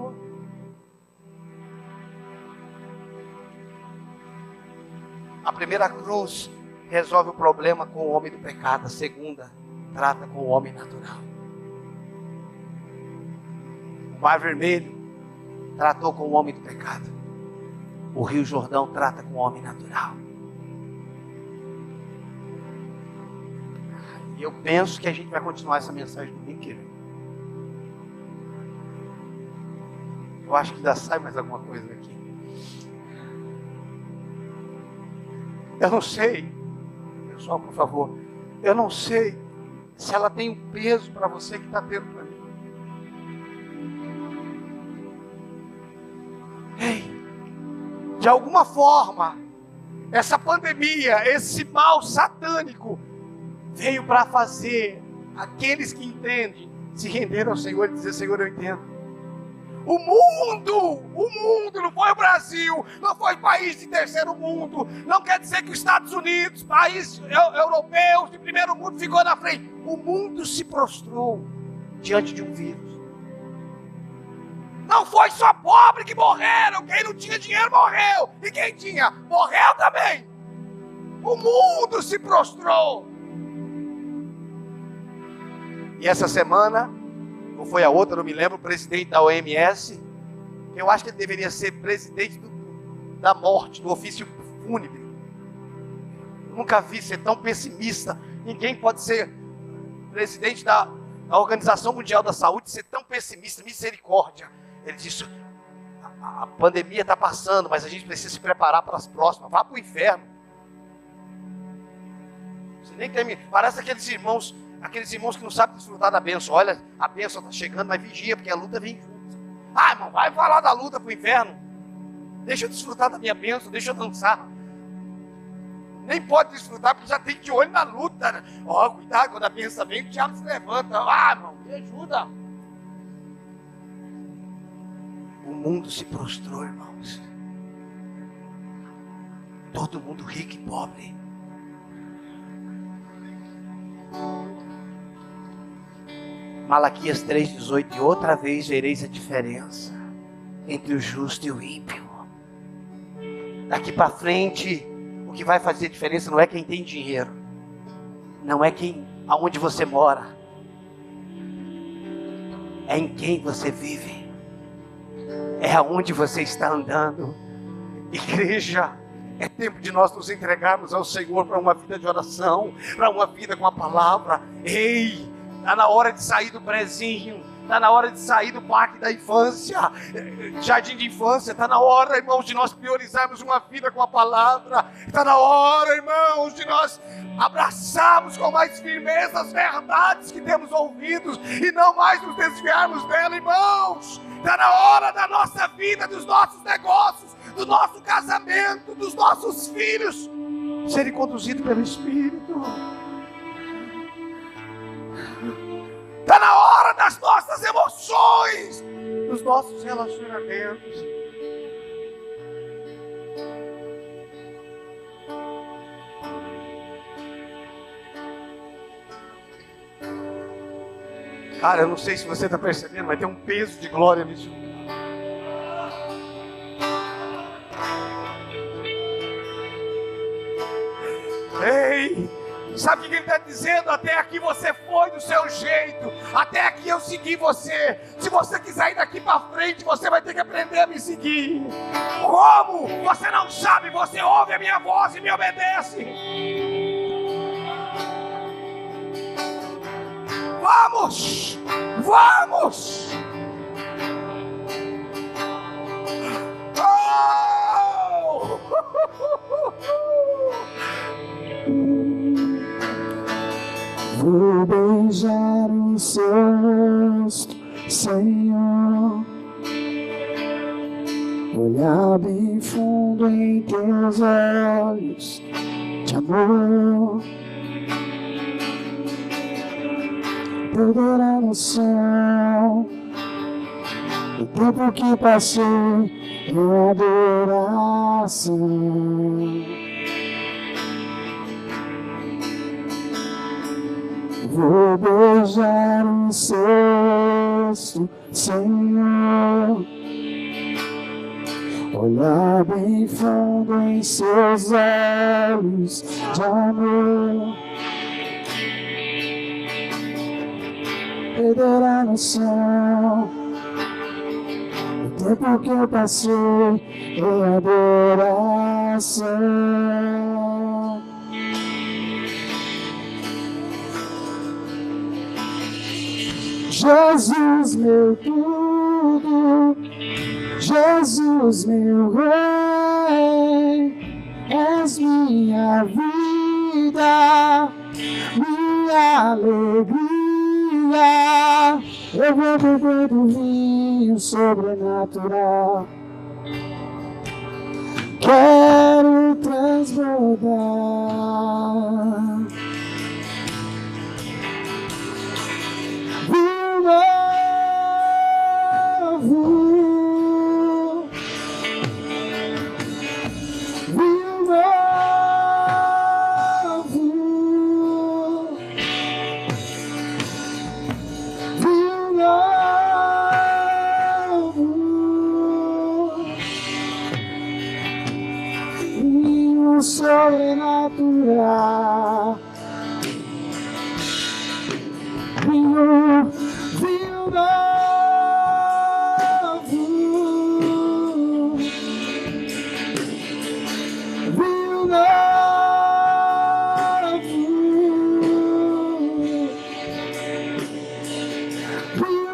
A primeira cruz resolve o problema com o homem do pecado. A segunda trata com o homem natural. O Mar Vermelho tratou com o homem do pecado. O Rio Jordão trata com o homem natural. E eu penso que a gente vai continuar essa mensagem domingo que vem. Eu acho que ainda sai mais alguma coisa daqui. Eu não sei, pessoal, por favor, eu não sei se ela tem um peso para você que está tendo para mim. Ei, de alguma forma, essa pandemia, esse mal satânico, veio para fazer aqueles que entendem se render ao Senhor e dizer: Senhor, eu entendo. O mundo não foi o Brasil, não foi país de terceiro mundo, não quer dizer que os Estados Unidos, países europeus de primeiro mundo, ficou na frente. O mundo se prostrou diante de um vírus. Não foi só pobre que morreram, quem não tinha dinheiro morreu, e quem tinha, morreu também. O mundo se prostrou. E essa semana, ou foi a outra, não me lembro, o presidente da OMS, eu acho que ele deveria ser presidente da morte, do ofício fúnebre. Eu nunca vi ser tão pessimista. Ninguém pode ser presidente da Organização Mundial da Saúde, ser tão pessimista. Misericórdia. Ele disse: a pandemia está passando, mas a gente precisa se preparar para as próximas. Vá para o inferno. Você nem termina. Parece aqueles irmãos que não sabem desfrutar da bênção. Olha, a bênção está chegando, mas vigia, porque a luta vem junto. Ah, irmão, vai falar da luta para o inferno. Deixa eu desfrutar da minha bênção, deixa eu dançar. Nem pode desfrutar, porque já tem de olho na luta. Ó, cuidado, quando a bênção vem, o diabo se levanta. Ah, irmão, me ajuda. O mundo se prostrou, irmãos. Todo mundo rico e pobre. Malaquias 3,18: e outra vez vereis a diferença entre o justo e o ímpio. Daqui para frente, o que vai fazer diferença não é quem tem dinheiro, não é aonde você mora, é em quem você vive, é aonde você está andando. Igreja, é tempo de nós nos entregarmos ao Senhor para uma vida de oração, para uma vida com a palavra. Ei, Está na hora de sair do prezinho. Está na hora de sair do parque da infância, jardim de infância. Está na hora, irmãos, de nós priorizarmos uma vida com a palavra. Está na hora, irmãos, de nós abraçarmos com mais firmeza as verdades que temos ouvido e não mais nos desviarmos dela, irmãos. Está na hora da nossa vida, dos nossos negócios, do nosso casamento, dos nossos filhos serem conduzidos pelo Espírito. Está na hora das nossas emoções, dos nossos relacionamentos. Cara, eu não sei se você está percebendo, mas tem um peso de glória nisso. Ei, sabe o que ele está dizendo? Até aqui você foi do seu jeito, até aqui eu segui você. Se você quiser ir daqui para frente, você vai ter que aprender a me seguir. Como? Você não sabe, você ouve a minha voz e me obedece. Vamos! Vamos! Oh! Vou beijar o seu rosto, Senhor, olhar bem fundo em teus olhos de amor, perder a noção do tempo que passei em adoração. Vou beijar o seu rosto, Senhor, olhar bem fundo em seus olhos de amor, perder a noção do tempo que eu passei em adoração. Jesus, meu tudo, Jesus, meu rei, és minha vida, minha alegria. Eu vou beber do vinho sobrenatural, quero transbordar. Sobrenatural, vinho novo, vinho novo, vinho novo,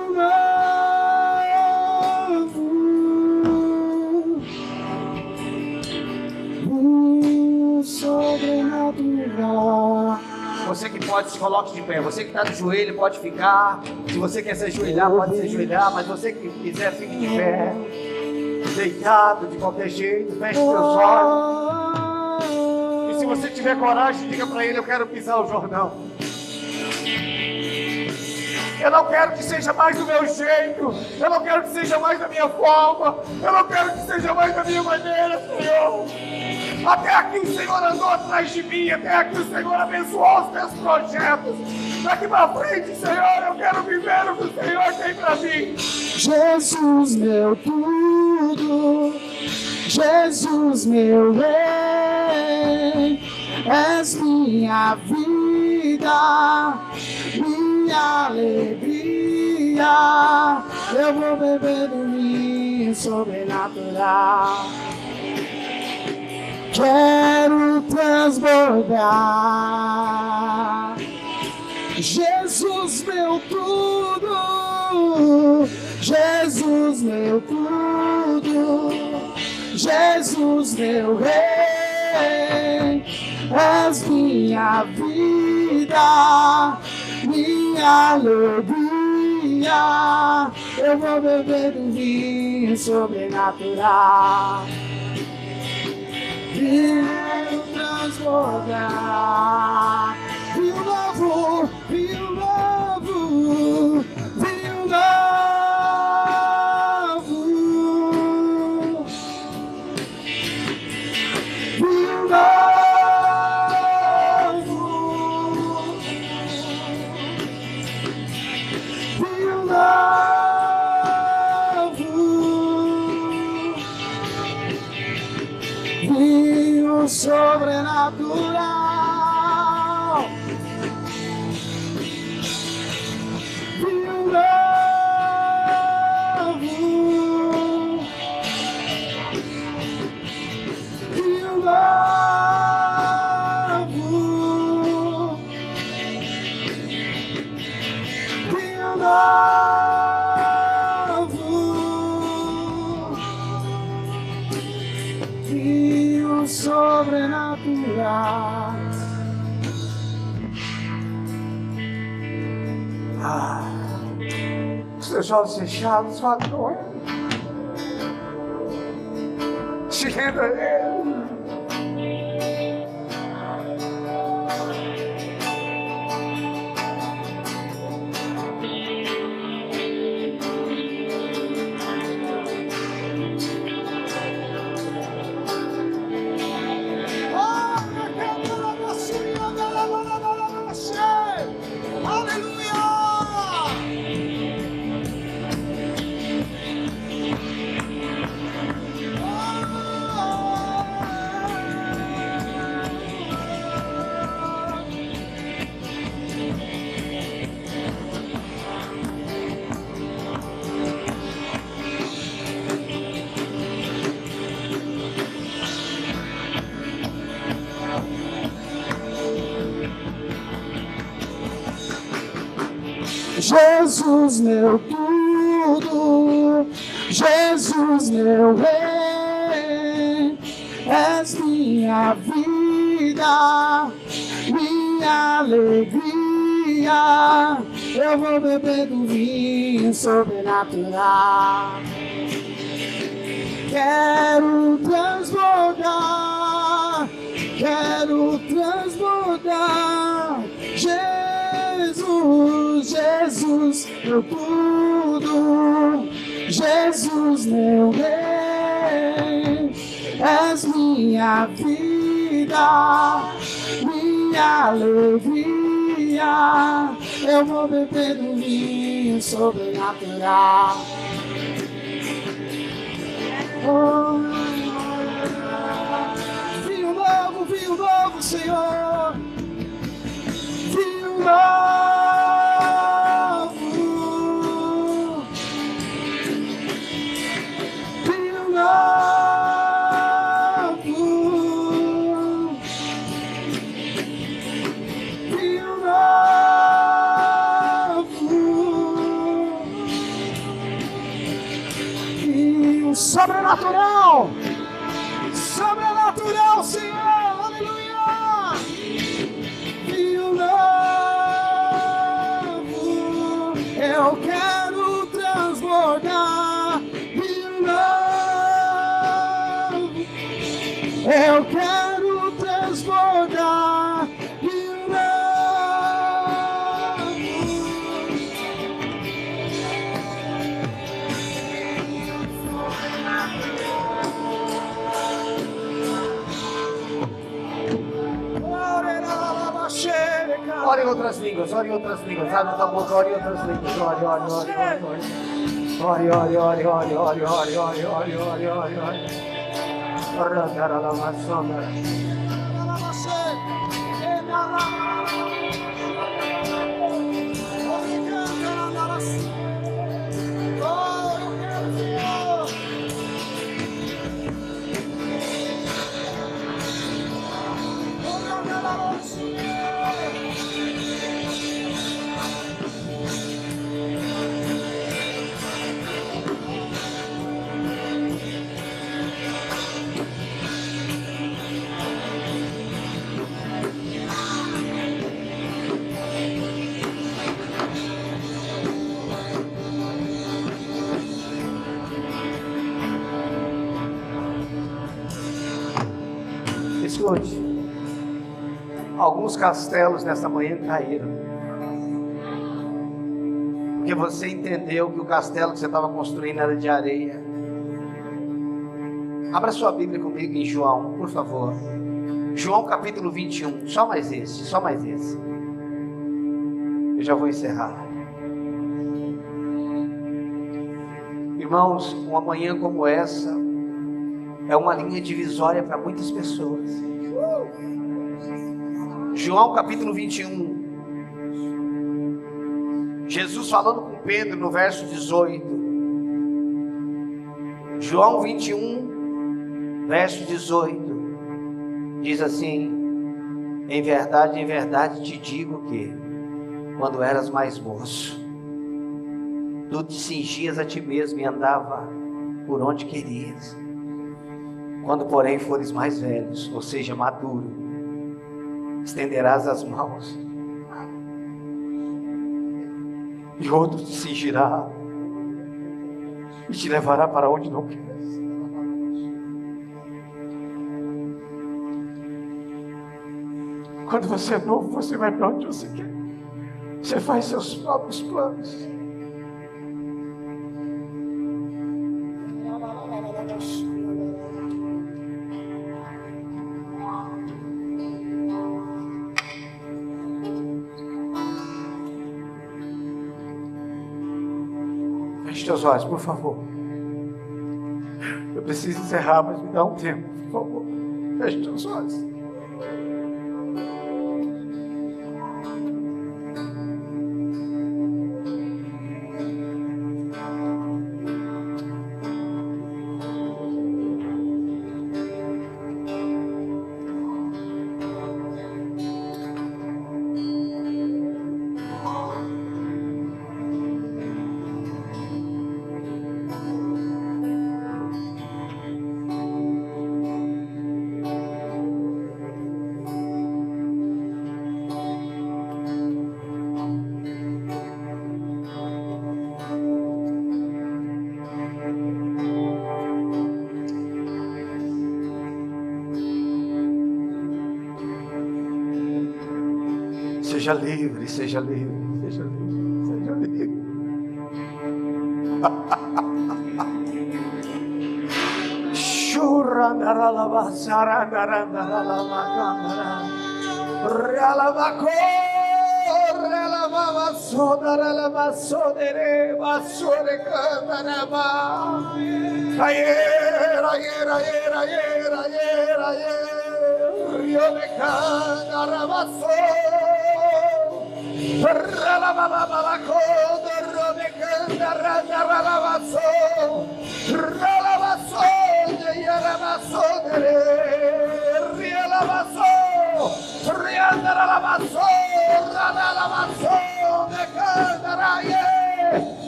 sobrenatural. Você que pode, se coloque de pé. Você que está de joelho pode ficar. Se você quer se ajoelhar, pode se ajoelhar. Mas você que quiser, fique de pé. Deitado de qualquer jeito, feche seus olhos. E se você tiver coragem, diga para ele: eu quero pisar o Jordão. Eu não quero que seja mais do meu jeito. Eu não quero que seja mais da minha forma. Eu não quero que seja mais da minha maneira, Senhor. Até aqui o Senhor andou atrás de mim. Até aqui o Senhor abençoou os meus projetos. Daqui para frente, Senhor, eu quero viver o que o Senhor tem para mim. Jesus, meu tudo, Jesus, meu rei, és minha vida, minha alegria. Eu vou beber do vinho sobrenatural, quero transbordar. Jesus meu tudo, Jesus meu tudo, Jesus meu rei, és minha vida, minha alegria, eu vou beber do vinho sobrenatural. Quero transbordar, vinho novo, vinho novo, vinho novo, vinho novo, vinho novo, vinho sobrenatural, vinho novo, vinho novo, vinho novo, vinho sobrenatural. Seus olhos fechados, vá glória. Se renda a Ele. Jesus meu tudo, Jesus meu rei, és minha vida, minha alegria, eu vou beber do vinho sobrenatural. Quero transbordar, Jesus, Jesus, meu tudo, Jesus, meu rei, és minha vida, minha alegria, eu vou beber do vinho sobrenatural. Oh, vinho novo, Senhor, vinho novo, vinho novo, vinho novo, vinho sobrenatural, sobrenatural, Senhor, aleluia, vinho novo, eu quero transbordar, vinho novo, eu quero transbordar, vinho novo. Ore em outras línguas, abre tua boca, ore em outras línguas, ore. Escute, alguns castelos nessa manhã caíram, porque você entendeu que o castelo que você estava construindo era de areia. Abra sua Bíblia comigo em João, por favor. João capítulo 21, só mais esse. Eu já vou encerrar. Irmãos, uma manhã como essa é uma linha divisória para muitas pessoas. João capítulo 21. Jesus falando com Pedro no verso 18. João 21, verso 18. Diz assim: em verdade te digo que, quando eras mais moço, tu te cingias a ti mesmo e andava por onde querias. Quando, porém, fores mais velhos, ou seja, maduro, estenderás as mãos e outro te cingirá e te levará para onde não queres. Quando você é novo, você vai para onde você quer. Você faz seus próprios planos. Feche seus olhos, por favor. Eu preciso encerrar, mas me dá um tempo, por favor. Feche seus olhos. Seja livre, seja livre, seja livre, seja livre.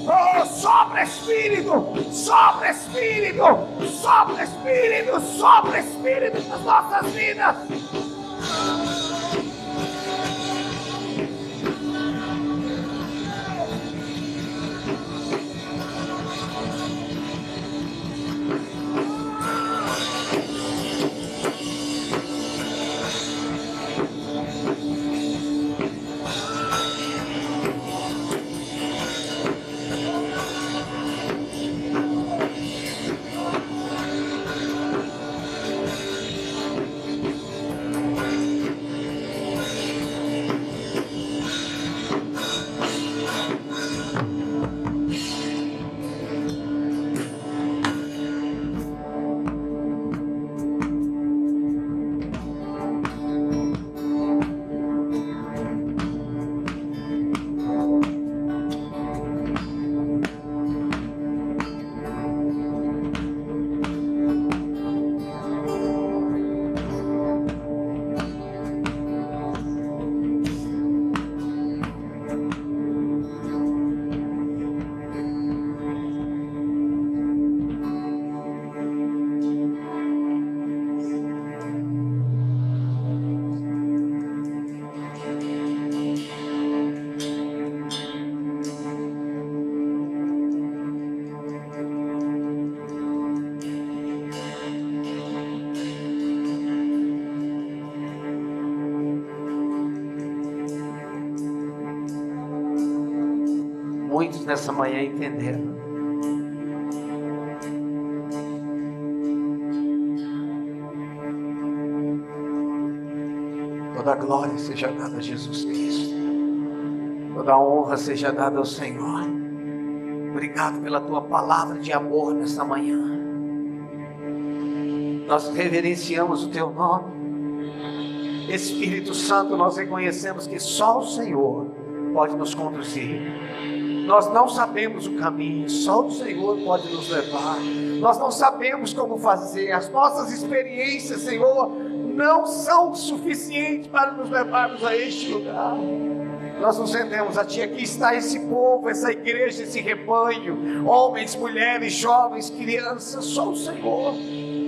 Oh, sopra Espírito, sopra Espírito, sopra Espírito, sopra Espírito nas nossas vidas. nessa manhã entenderam. Toda glória seja dada a Jesus Cristo. Toda honra seja dada ao Senhor. Obrigado pela tua palavra de amor nessa manhã. Nós reverenciamos o teu nome. Espírito Santo, nós reconhecemos que só o Senhor pode nos conduzir. Nós não sabemos o caminho, só o Senhor pode nos levar. Nós não sabemos como fazer. As nossas experiências, Senhor, não são suficientes para nos levarmos a este lugar. Nós nos rendemos a Ti. Aqui está esse povo, essa igreja, esse rebanho, homens, mulheres, jovens, crianças. Só o Senhor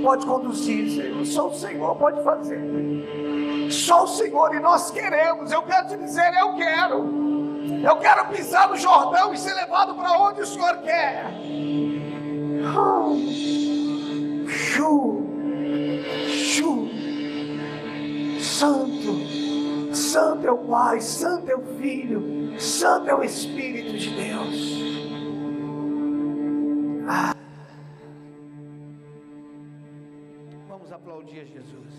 pode conduzir, Senhor. Só o Senhor pode fazer. Só o Senhor, e nós queremos. Eu quero te dizer, eu quero pisar no Jordão e ser levado para onde o Senhor quer. Santo, Santo é o Pai, Santo é o Filho, Santo é o Espírito de Deus. Vamos aplaudir a Jesus.